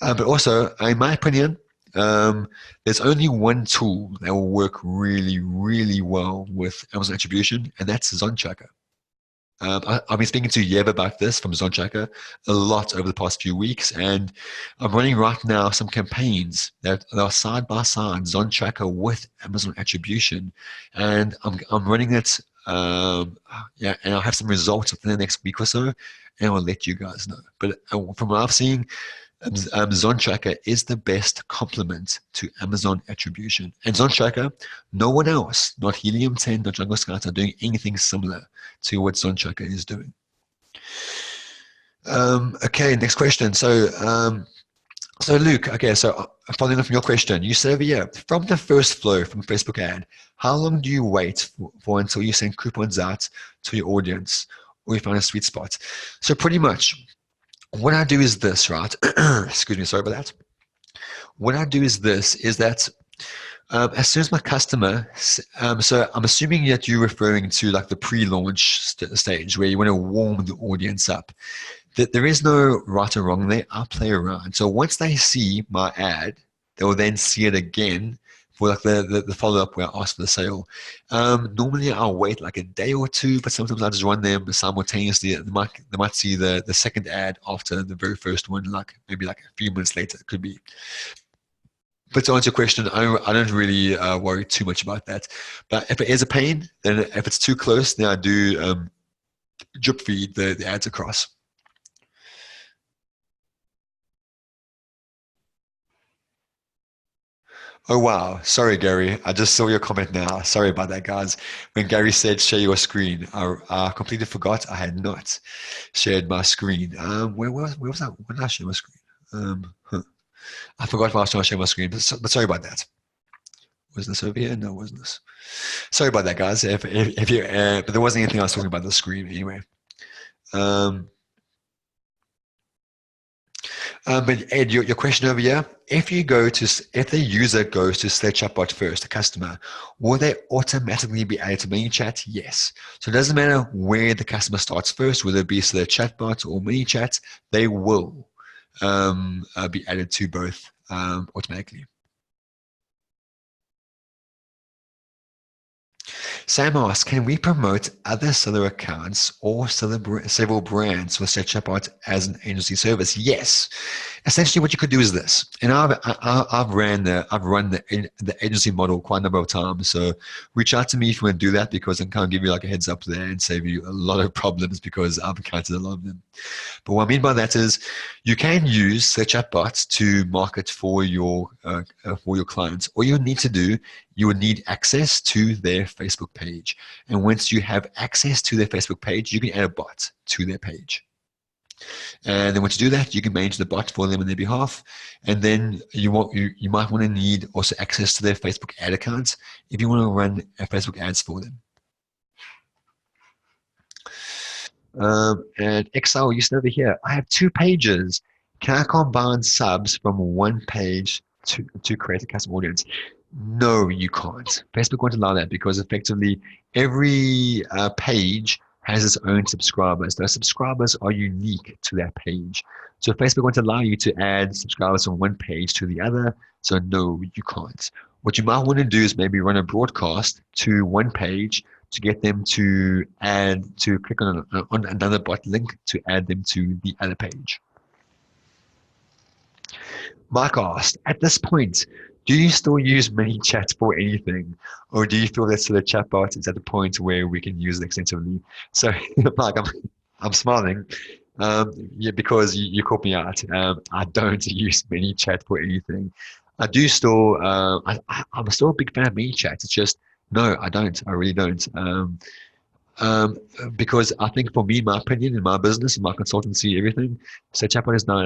But also, in my opinion, there's only one tool that will work really, really well with Amazon attribution, and that's Zone Tracker. I've been speaking to Yev about this from Zone Tracker a lot over the past few weeks, and I'm running right now some campaigns that are side by side, Zone Tracker with Amazon attribution, and I'm running it. Yeah, and I'll have some results within the next week or so, and I'll let you guys know. But from what I've seen, Zone Tracker is the best complement to Amazon attribution. And Zone Tracker, no one else, not Helium 10, not Jungle Scout, are doing anything similar to what Zone Tracker is doing. Okay, next question. So Luke, okay, so following up from your question, you said over here, from the first flow from Facebook ad, how long do you wait for until you send coupons out to your audience, or you find a sweet spot? So pretty much, what I do is this, right? Excuse me, sorry about that. What I do is this, is that as soon as my customer, so I'm assuming that you're referring to like the pre-launch stage where you want to warm the audience up. There is no right or wrong there. I'll play around. So once they see my ad, they will then see it again for like the follow-up where I ask for the sale. Normally I'll wait like a day or two, but sometimes I just run them simultaneously. They might see the second ad after the very first one, like maybe like a few minutes later, it could be. But to answer your question, I don't really worry too much about that. But if it is a pain, then if it's too close, then I do drip feed the ads across. Oh wow, sorry Gary, I just saw your comment now. Sorry about that, guys. When Gary said share your screen, I completely forgot I had not shared my screen. Where was that? When did I share my screen? I forgot why I was trying to share my screen, but sorry about that. Was this over here? No, it wasn't this. Sorry about that, guys. If you, but there wasn't anything I was talking about the screen anyway. But Ed, your question over here, if the user goes to Sled Chatbot first, the customer, will they automatically be added to ManyChat? Yes. So it doesn't matter where the customer starts first, whether it be Sled Chatbot or ManyChat, they will be added to both automatically. Sam asks, can we promote other seller accounts or several brands with Chatbot as an agency service? Yes. Essentially, what you could do is this, and I've run the agency model quite a number of times. So reach out to me if you want to do that, because I can give you like a heads up there and save you a lot of problems, because I've encountered a lot of them. But what I mean by that is you can use the chatbots to market for your clients. All you need to do, you would need access to their Facebook page. And once you have access to their Facebook page, you can add a bot to their page. And then once you do that, you can manage the bot for them on their behalf. And then you might want to need also access to their Facebook ad accounts if you want to run Facebook ads for them. And Excel, you said over here, I have 2 pages. Can I combine subs from one page to create a custom audience? No, you can't. Facebook won't allow that, because effectively every page has its own subscribers. Those subscribers are unique to that page. So Facebook won't allow you to add subscribers from one page to the other. So no, you can't. What you might want to do is maybe run a broadcast to one page to get them to click on another bot link to add them to the other page. Mark asked, at this point, do you still use ManyChat for anything? Or do you feel that the chatbot is at the point where we can use it extensively? So, Mark, I'm smiling. Yeah, because you called me out. I don't use ManyChat for anything. I do still, I'm still a big fan of ManyChat. It's just, no, I don't. I really don't. Because I think for me, my opinion, in my business, in my consultancy, everything, Chatbot is now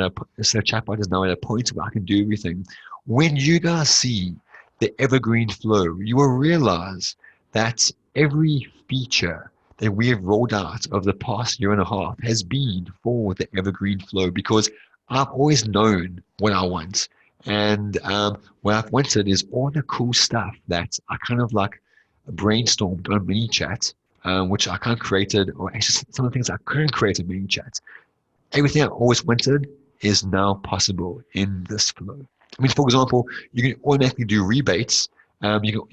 at a point where I can do everything. When you guys see the evergreen flow, you will realize that every feature that we have rolled out over the past year and a half has been for the evergreen flow, because I've always known what I want. And what I've wanted is all the cool stuff that I kind of like brainstormed on ManyChat, which I can't created, or actually some of the things I couldn't create in ManyChat. Everything I always wanted is now possible in this flow. I mean, for example, you can automatically do rebates. People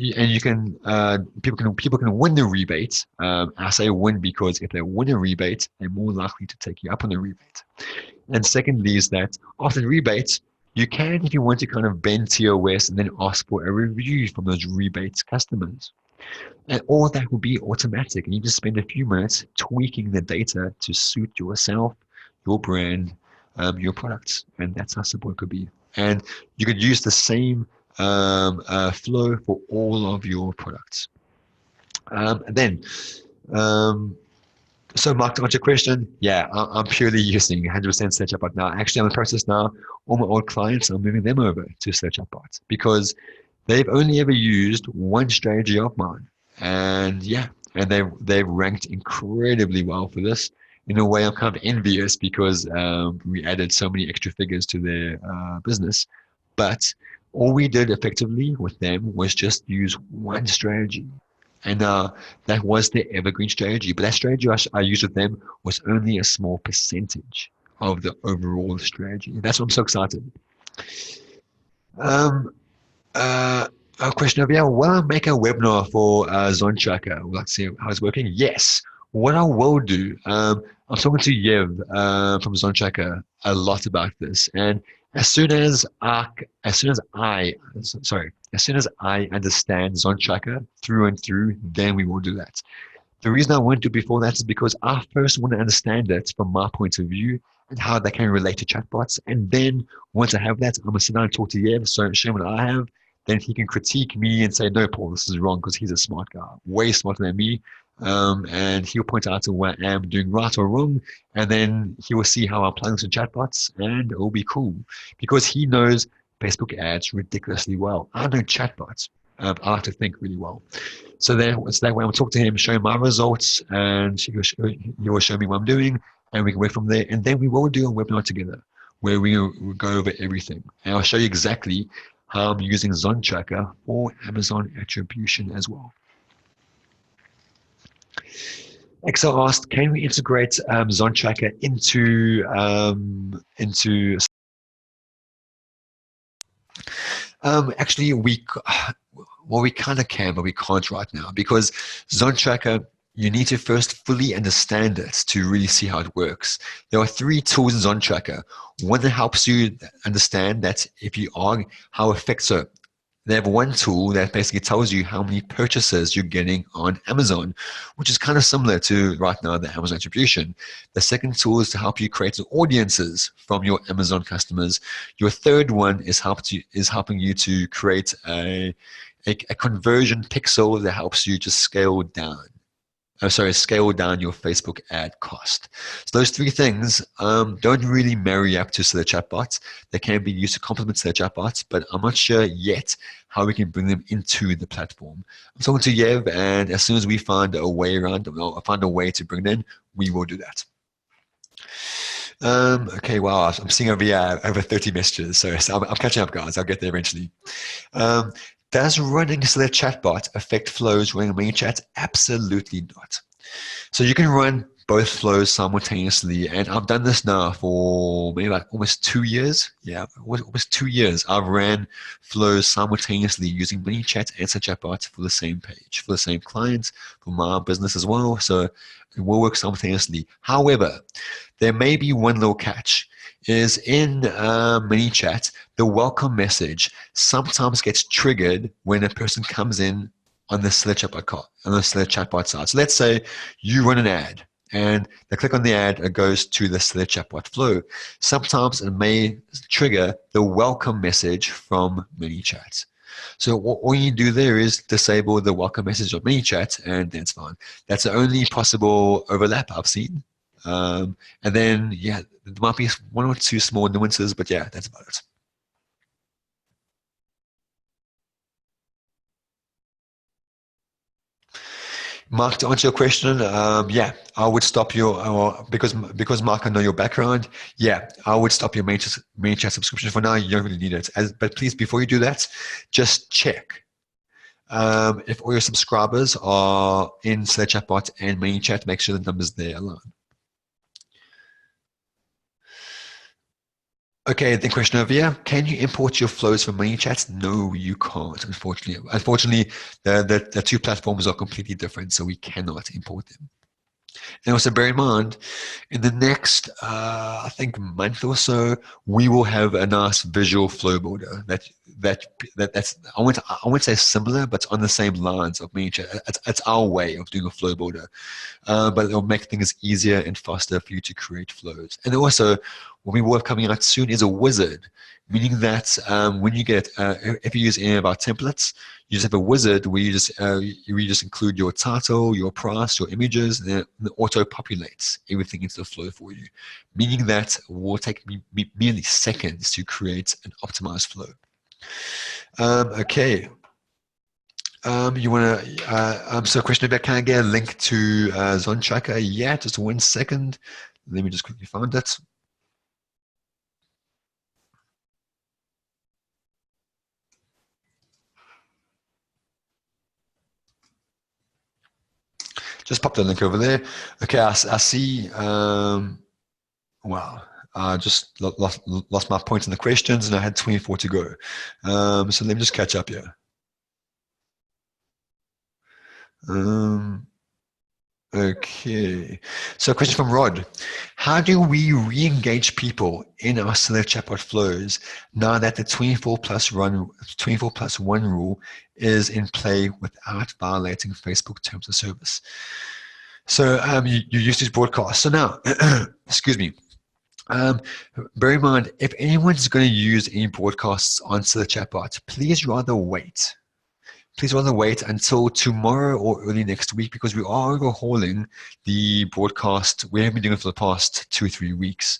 can win the rebate. I say win because if they win a rebate, they're more likely to take you up on the rebate. And secondly is that after the rebate, you can, if you want to, kind of bend to your waist and then ask for a review from those rebates customers. And all that will be automatic. And you just spend a few minutes tweaking the data to suit yourself, your brand, your products. And that's how simple it could be. And you could use the same flow for all of your products. So Mark, to answer your question, yeah, I'm purely using 100% Search Chatbot now. Actually, I'm in the process now. All my old clients, I'm moving them over to Search Chatbot, because they've only ever used one strategy of mine. And yeah, and they've ranked incredibly well for this. In a way, I'm kind of envious, because we added so many extra figures to their business. But all we did effectively with them was just use one strategy. And that was the evergreen strategy. But that strategy I used with them was only a small percentage of the overall strategy. And that's why I'm so excited. A question over here. Will I make a webinar for Zone Tracker? Let's see how it's working. Yes. What I will do, I'm talking to Yev from Zone Tracker a lot about this. And as soon as I understand Zone Tracker through and through, then we will do that. The reason I won't do before that is because I first want to understand it from my point of view and how they can relate to chatbots. And then once I have that, I'm going to sit down and talk to Yev, so show him what I have. Then he can critique me and say, no, Paul, this is wrong, because he's a smart guy, way smarter than me. And he'll point out to what I am doing right or wrong. And then he will see how I'm applying to chatbots, and it'll be cool, because he knows Facebook ads ridiculously well. I know chatbots. I like to think really well. So that way I'll talk to him, show him my results, and he will show me what I'm doing, and we can work from there. And then we will do a webinar together where we'll go over everything. And I'll show you exactly how I'm using Zone Tracker for Amazon attribution as well. Excel asked, can we integrate Zone Tracker into actually, well, we kind of can, but we can't right now because Zone Tracker, you need to first fully understand it to really see how it works. There are 3 tools in Zone Tracker. One that helps you understand that if you are, how effective. They have one tool that basically tells you how many purchases you're getting on Amazon, which is kind of similar to right now the Amazon attribution. The second tool is to help you create audiences from your Amazon customers. Your third one is helping you to create a conversion pixel that helps you to scale down your Facebook ad cost. So those 3 things don't really marry up to the chatbots. They can be used to complement the chatbots, but I'm not sure yet how we can bring them into the platform. I'm talking to Yev, and as soon as we find a way to bring them in, we will do that. Okay, wow, I'm seeing over 30 messages, so I'm catching up, guys. I'll get there eventually. Does running Select Chatbot affect flows running ManyChat? Absolutely not. So you can run both flows simultaneously, and I've done this now for maybe like almost 2 years. Yeah, almost 2 years. I've ran flows simultaneously using ManyChat and Select Chatbot for the same page, for the same clients, for my business as well. So it will work simultaneously. However, there may be one little catch. Is in ManyChat, the welcome message sometimes gets triggered when a person comes in on the Select Chatbot side. So let's say you run an ad and they click on the ad, it goes to the Select Chatbot flow. Sometimes it may trigger the welcome message from ManyChat. So all you do there is disable the welcome message of ManyChat, and that's fine. That's the only possible overlap I've seen. And then, yeah, there might be 1 or 2 small nuances, but yeah, that's about it. Mark, to answer your question, yeah, I would stop because Mark, I know your background. Yeah, I would stop your main chat subscription for now. You don't really need it. But please, before you do that, just check if all your subscribers are in Select Chatbot and ManyChat. Make sure the numbers there align. Okay, the question over here, can you import your flows from ManyChat? No, you can't, unfortunately. Unfortunately, the 2 platforms are completely different, so we cannot import them. And also bear in mind, in the next, I think, month or so, we will have a nice visual flow builder that's I won't say similar, but on the same lines of ManyChat. It's our way of doing a flow builder. But it'll make things easier and faster for you to create flows. And also, what we will have coming out soon is a wizard, meaning that when you get, if you use any of our templates, you just have a wizard where you just include your title, your price, your images, and it auto-populates everything into the flow for you, meaning that it will take merely seconds to create an optimized flow. Okay. You want to, so question about, can I get a link to Zone Tracker? Yeah, just 1 second. Let me just quickly find it. Just pop the link over there. Okay, I see, wow. I just lost my point in the questions and I had 24 to go. So let me just catch up here. Okay, so a question from Rod. How do we re-engage people in our Select Chatbot flows now that the 24+1 rule is in play without violating Facebook terms of service? So you used to broadcast. So now, excuse me, bear in mind, if anyone's going to use any broadcasts on Select Chatbot, please rather wait until tomorrow or early next week, because we are overhauling the broadcast. We have been doing it for the past 2-3 weeks.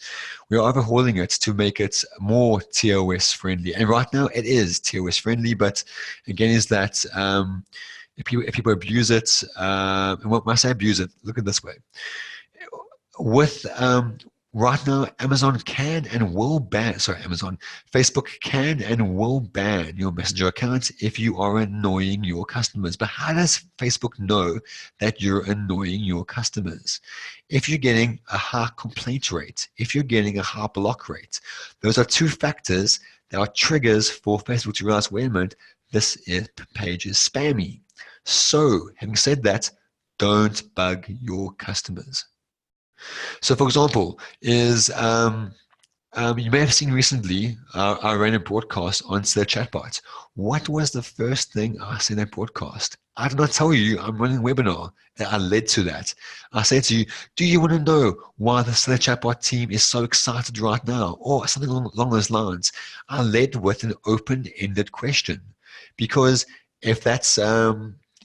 We are overhauling it to make it more TOS friendly. And right now it is TOS friendly, but again, is that if people abuse it, and when I say abuse it, look at it this way. With right now, Facebook can and will ban your Messenger account if you are annoying your customers. But how does Facebook know that you're annoying your customers? If you're getting a high complaint rate, if you're getting a high block rate, those are 2 factors that are triggers for Facebook to realize, wait a minute, this page is spammy. So, having said that, don't bug your customers. So, for example, you may have seen recently I ran a broadcast on the chatbot. What was the first thing I said in that broadcast? I did not tell you I'm running a webinar. I led to that. I said to you, do you want to know why the Slayer chatbot team is so excited right now? Or something along those lines. I led with an open-ended question. Because if that's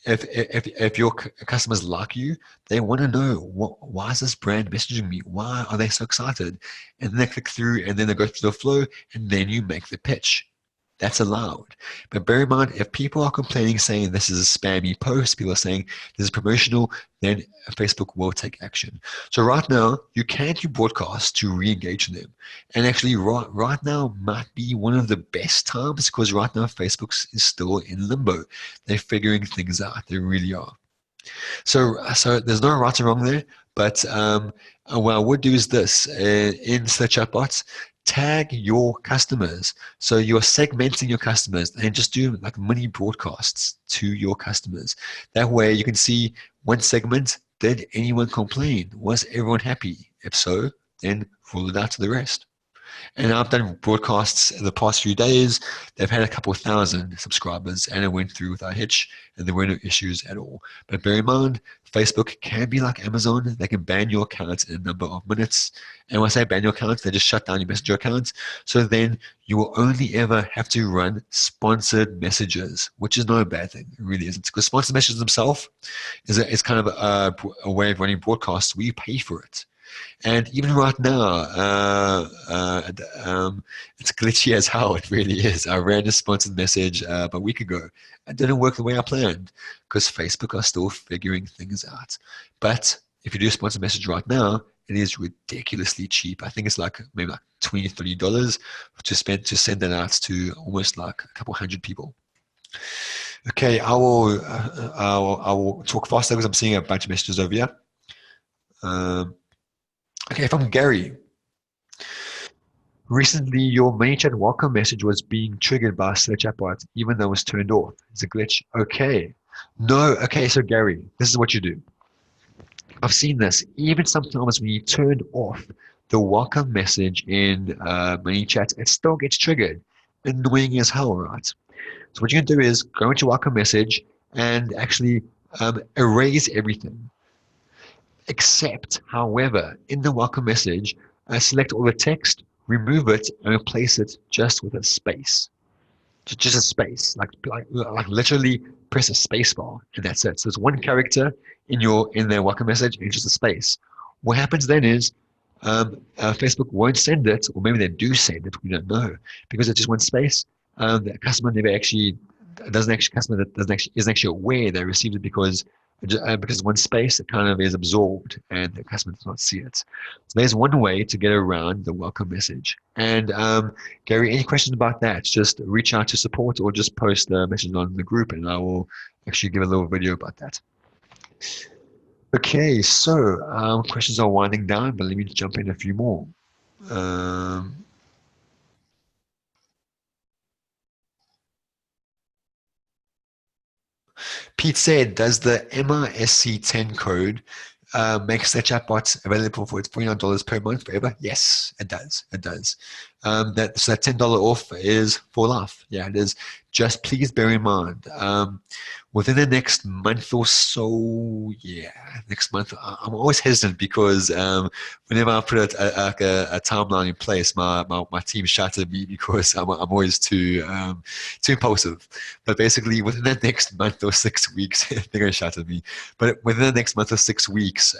if your customers like you, they want to know why is this brand messaging me? Why are they so excited? And then they click through and then they go through the flow and then you make the pitch. That's allowed. But bear in mind, if people are complaining saying this is a spammy post, people are saying this is promotional, then Facebook will take action. So right now, you can do broadcasts to re-engage them. And actually right now might be one of the best times because right now Facebook is still in limbo. They're figuring things out. They really are. So there's no right or wrong there, but what I would do is this. In the chatbots, tag your customers. So you're segmenting your customers and just do like mini broadcasts to your customers. That way you can see one segment, did anyone complain? Was everyone happy? If so, then roll it out to the rest. And I've done broadcasts in the past few days. They've had a couple of thousand subscribers and it went through without a hitch and there were no issues at all. But bear in mind, Facebook can be like Amazon. They can ban your account in a number of minutes. And when I say ban your account, they just shut down your Messenger account. So then you will only ever have to run sponsored messages, which is not a bad thing. It really isn't. Because sponsored messages themselves is kind of a way of running broadcasts where you pay for it. And even right now, it's glitchy as hell. It really is. I ran a sponsored message about a week ago. It didn't work the way I planned because Facebook are still figuring things out. But if you do a sponsored message right now, it is ridiculously cheap. I think it's like maybe like $20, $30 to send that out to almost like a couple hundred people. Okay, I will talk faster because I'm seeing a bunch of messages over here. Okay, from Gary. Recently, your ManyChat welcome message was being triggered by a chatbot, even though it was turned off. It's a glitch. Okay. No, okay, so Gary, this is what you do. I've seen this. Even sometimes when you turn off the welcome message in ManyChat, it still gets triggered. Annoying as hell, right? So what you can do is go into welcome message and actually erase everything. Except, however, in the welcome message, select all the text, remove it, and replace it just with a space. Just a space, like literally press a space bar, and that's it. So it's one character in their welcome message, and just a space. What happens then is Facebook won't send it, or maybe they do send it. We don't know because it's just one space. The customer never actually isn't actually aware they received it because one space, it kind of is absorbed and the customer does not see it. So there's one way to get around the welcome message. And Gary, any questions about that? Just reach out to support or just post the message on the group and I will actually give a little video about that. Okay, so questions are winding down, but let me jump in a few more. Pete said, does the MRSC10 code make the chatbots available for its $49 per month forever? Yes, it does. It does. So that $10 off is for life. Yeah, it is. Just please bear in mind, within the next month or so, next month, I'm always hesitant because whenever I put a timeline in place, my team shouts at me because I'm always too impulsive. But basically, within the next month or 6 weeks, they're going to shout at me. But within the next month or 6 weeks,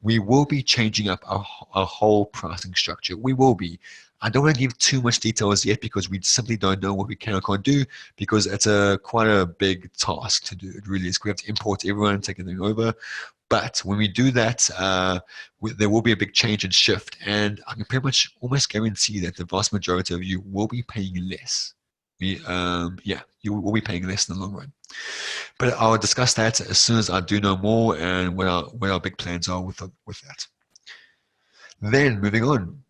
we will be changing up our whole pricing structure. We will be. I don't want to give too much details yet because we simply don't know what we can or can't do because it's quite a big task to do. It really is. We have to import everyone and take everything over. But when we do that, there will be a big change and shift. And I can pretty much almost guarantee that the vast majority of you will be paying less. You will be paying less in the long run. But I'll discuss that as soon as I do know more and what our big plans are with that. Then moving on.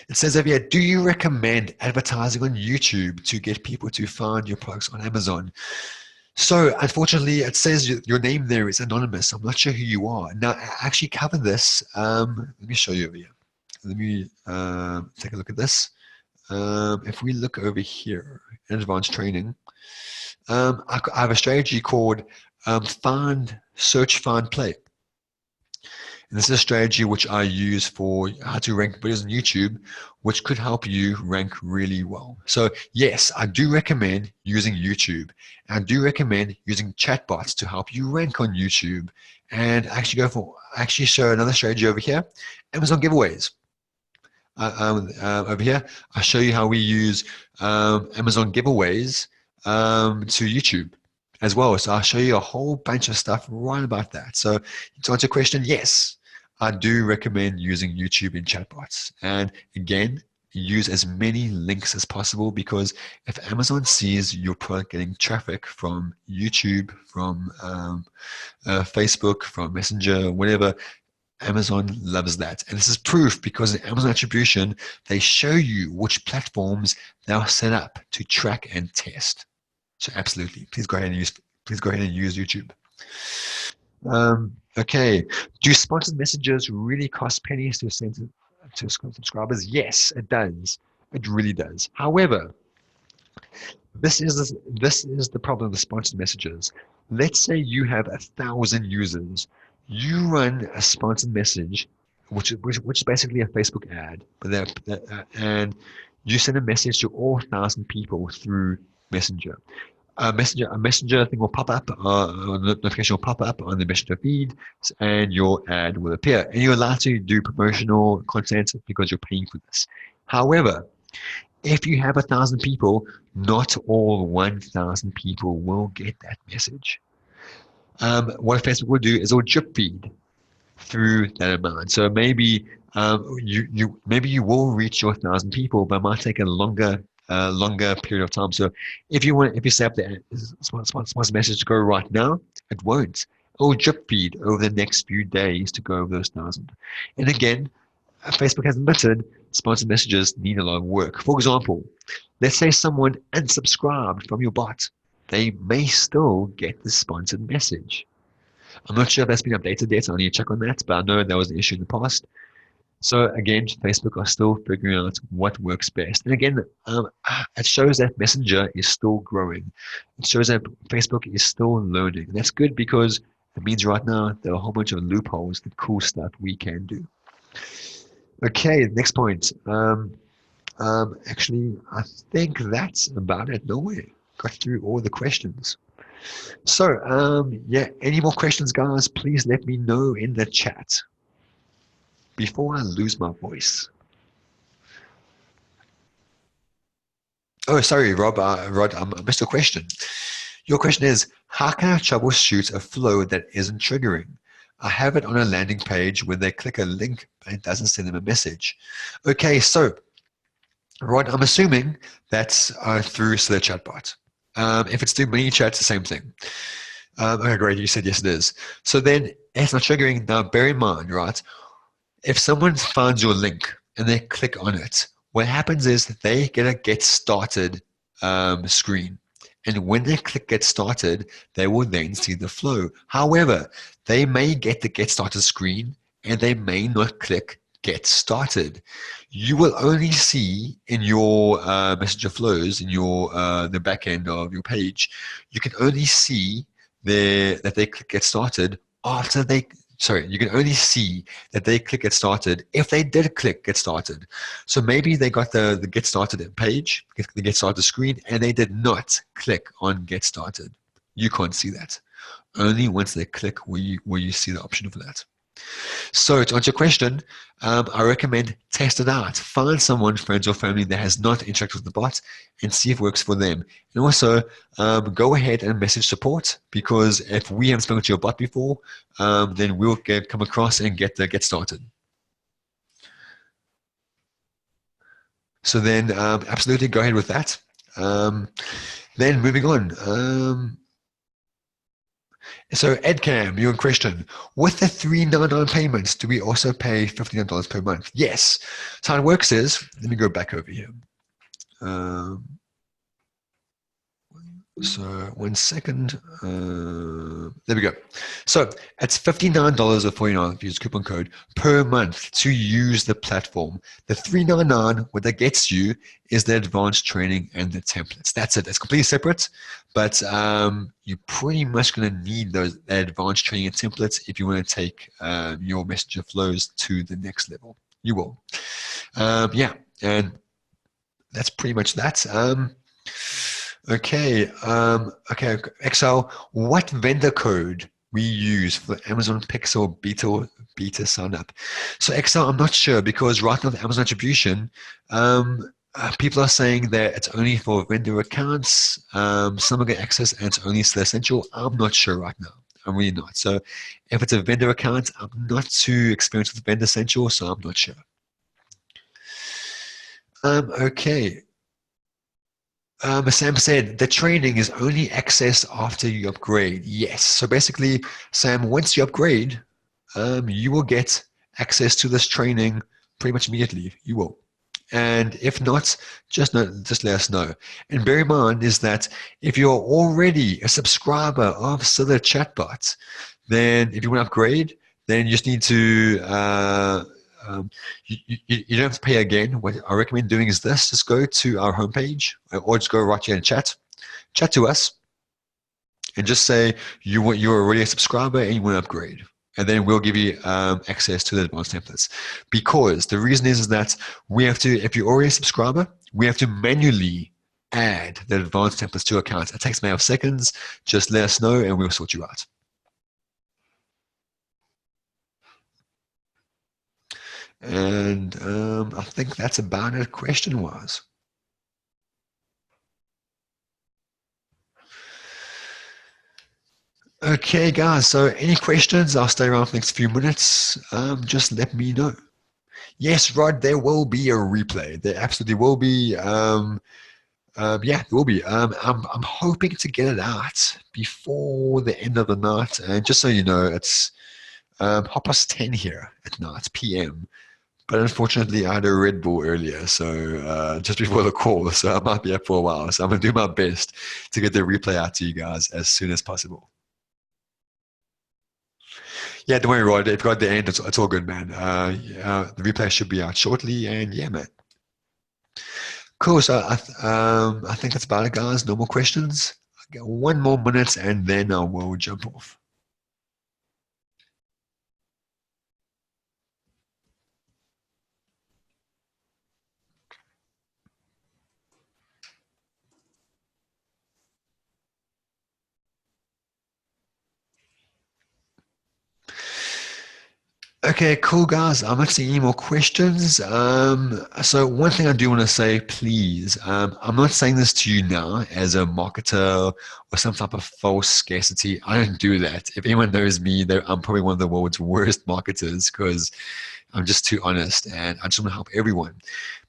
It says over here, do you recommend advertising on YouTube to get people to find your products on Amazon? So unfortunately, it says your name there is anonymous. I'm not sure who you are. Now, I actually cover this. Let me show you over here. Let me take a look at this. If we look over here in advanced training, I have a strategy called Search, Find, Play. And this is a strategy which I use for how to rank videos on YouTube, which could help you rank really well. So yes, I do recommend using YouTube. I do recommend using chatbots to help you rank on YouTube. And actually show another strategy over here, Amazon giveaways. Over here, I'll show you how we use Amazon giveaways to YouTube as well. So I'll show you a whole bunch of stuff right about that. So to answer your question, yes, I do recommend using YouTube in chatbots. And again, use as many links as possible, because if Amazon sees your product getting traffic from YouTube, from Facebook, from Messenger, whatever, Amazon loves that. And this is proof because in Amazon attribution, they show you which platforms they are set up to track and test. So absolutely, please go ahead and use YouTube. Okay, do sponsored messages really cost pennies to send to subscribers? Yes, it does. It really does. However, this is the problem with sponsored messages. Let's say you have 1,000 users. You run a sponsored message, which is basically a Facebook ad, and you send a message to all 1,000 people through Messenger. A messenger thing will pop up, a notification will pop up on the Messenger feed, and your ad will appear. And you're allowed to do promotional content because you're paying for this. However, if you have 1,000 people, not all 1,000 people will get that message. What Facebook will do is it will drip feed through that amount. So maybe you will reach your 1,000 people, but it might take a longer period of time. So if you set up the sponsor message to go right now, it won't. It will drip feed over the next few days to go over those 1,000. And again, Facebook has admitted sponsored messages need a lot of work. For example, let's say someone unsubscribed from your bot. They may still get the sponsored message. I'm not sure if that's been updated yet, so I need to check on that, but I know that was an issue in the past. So again, Facebook are still figuring out what works best. And again, it shows that Messenger is still growing. It shows that Facebook is still learning. And that's good because it means right now there are a whole bunch of loopholes, the cool stuff we can do. Okay, next point. Actually, I think that's about it. No way. Got through all the questions. So, yeah, any more questions, guys? Please let me know in the chat before I lose my voice. Oh, sorry, Rob. Rod, I missed your question. Your question is, how can I troubleshoot a flow that isn't triggering? I have it on a landing page where they click a link and it doesn't send them a message. Okay, so, Rod, I'm assuming that's through the chatbot. If it's through ManyChat, it's the same thing. Okay, great. You said yes, it is. So then it's not triggering. Now, bear in mind, right? If someone finds your link and they click on it, what happens is that they get a get started screen. And when they click get started, they will then see the flow. However, they may get the get started screen and they may not click get started. You will only see in your messenger flows, in your the back end of your page, you can only see that they click get started after you can only see that they click get started if they did click get started. So maybe they got the get started page, the get started screen, and they did not click on get started. You can't see that. Only once they click will you see the option for that. So to answer your question, I recommend test it out. Find someone, friends or family that has not interacted with the bot and see if it works for them. And also go ahead and message support, because if we haven't spoken to your bot before, then we'll come across and get started. So then absolutely go ahead with that. Then moving on. So Edcam, your question, with the $399 payments, do we also pay $59 per month? Yes. So how it works is, let me go back over here. So 1 second. There we go. So it's $59 or $49 if you use coupon code per month to use the platform. The $399, what that gets you is the advanced training and the templates. That's it. It's completely separate, but you're pretty much going to need those advanced training and templates if you want to take your messenger flows to the next level. You will. Yeah, and that's pretty much that. Okay, okay, Excel, what vendor code we use for the Amazon Pixel beta sign up? So Excel, I'm not sure because right now the Amazon attribution, people are saying that it's only for vendor accounts, some will get access and it's only still essential. I'm not sure right now. I'm really not. So if it's a vendor account, I'm not too experienced with vendor essential, so I'm not sure. Okay. Sam said the training is only accessed after you upgrade. Yes. So basically, Sam, once you upgrade, you will get access to this training pretty much immediately. You will. And if not, just let us know. And bear in mind is that if you're already a subscriber of Scylla Chatbot, then if you want to upgrade, then you just need to you don't have to pay again. What I recommend doing is this: just go to our homepage, or just go right here and chat to us, and just say you're already a subscriber and you want to upgrade, and then we'll give you access to the advanced templates. Because the reason is that we have to, if you're already a subscriber, we have to manually add the advanced templates to accounts. It takes a matter of seconds. Just let us know, and we'll sort you out. And I think that's about it question-wise. Okay, guys, so any questions? I'll stay around for the next few minutes. Just let me know. Yes, Rod, there will be a replay. There absolutely will be. Yeah, there will be. I'm hoping to get it out before the end of the night. And just so you know, it's 10:30 here at night, PM. But unfortunately, I had a Red Bull earlier, so just before the call, so I might be up for a while. So I'm going to do my best to get the replay out to you guys as soon as possible. Yeah, don't worry, Rod. If you got the end, it's all good, man. Yeah, the replay should be out shortly, and yeah, man. Cool. So I think that's about it, guys. No more questions. I got 1 more minute, and then I will jump off. Okay, cool, guys. I'm not seeing any more questions. So one thing I do want to say, please, I'm not saying this to you now as a marketer or some type of false scarcity. I don't do that. If anyone knows me, I'm probably one of the world's worst marketers because I'm just too honest and I just want to help everyone.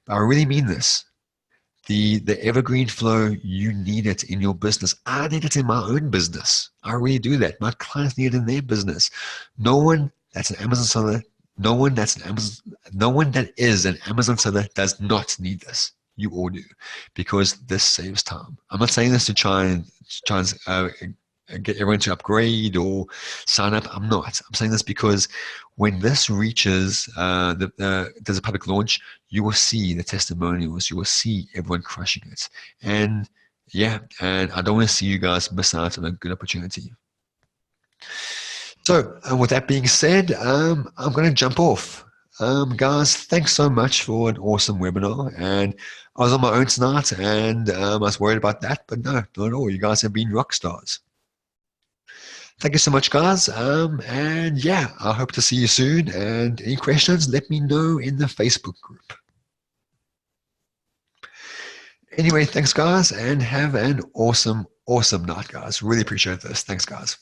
But I really mean this. The evergreen flow, you need it in your business. I need it in my own business. I really do that. My clients need it in their business. No one that's an Amazon seller, no one that is an Amazon seller does not need this. You all do, because this saves time. I'm not saying this to try and get everyone to upgrade or sign up. I'm not. I'm saying this because when this reaches there's a public launch, you will see the testimonials. You will see everyone crushing it. And yeah, and I don't want to see you guys miss out on a good opportunity. So with that being said, I'm going to jump off. Guys, thanks so much for an awesome webinar. And I was on my own tonight and I was worried about that, but no, not at all. You guys have been rock stars. Thank you so much, guys. And yeah, I hope to see you soon. And any questions, let me know in the Facebook group. Anyway, thanks, guys, and have an awesome, awesome night, guys. Really appreciate this. Thanks, guys.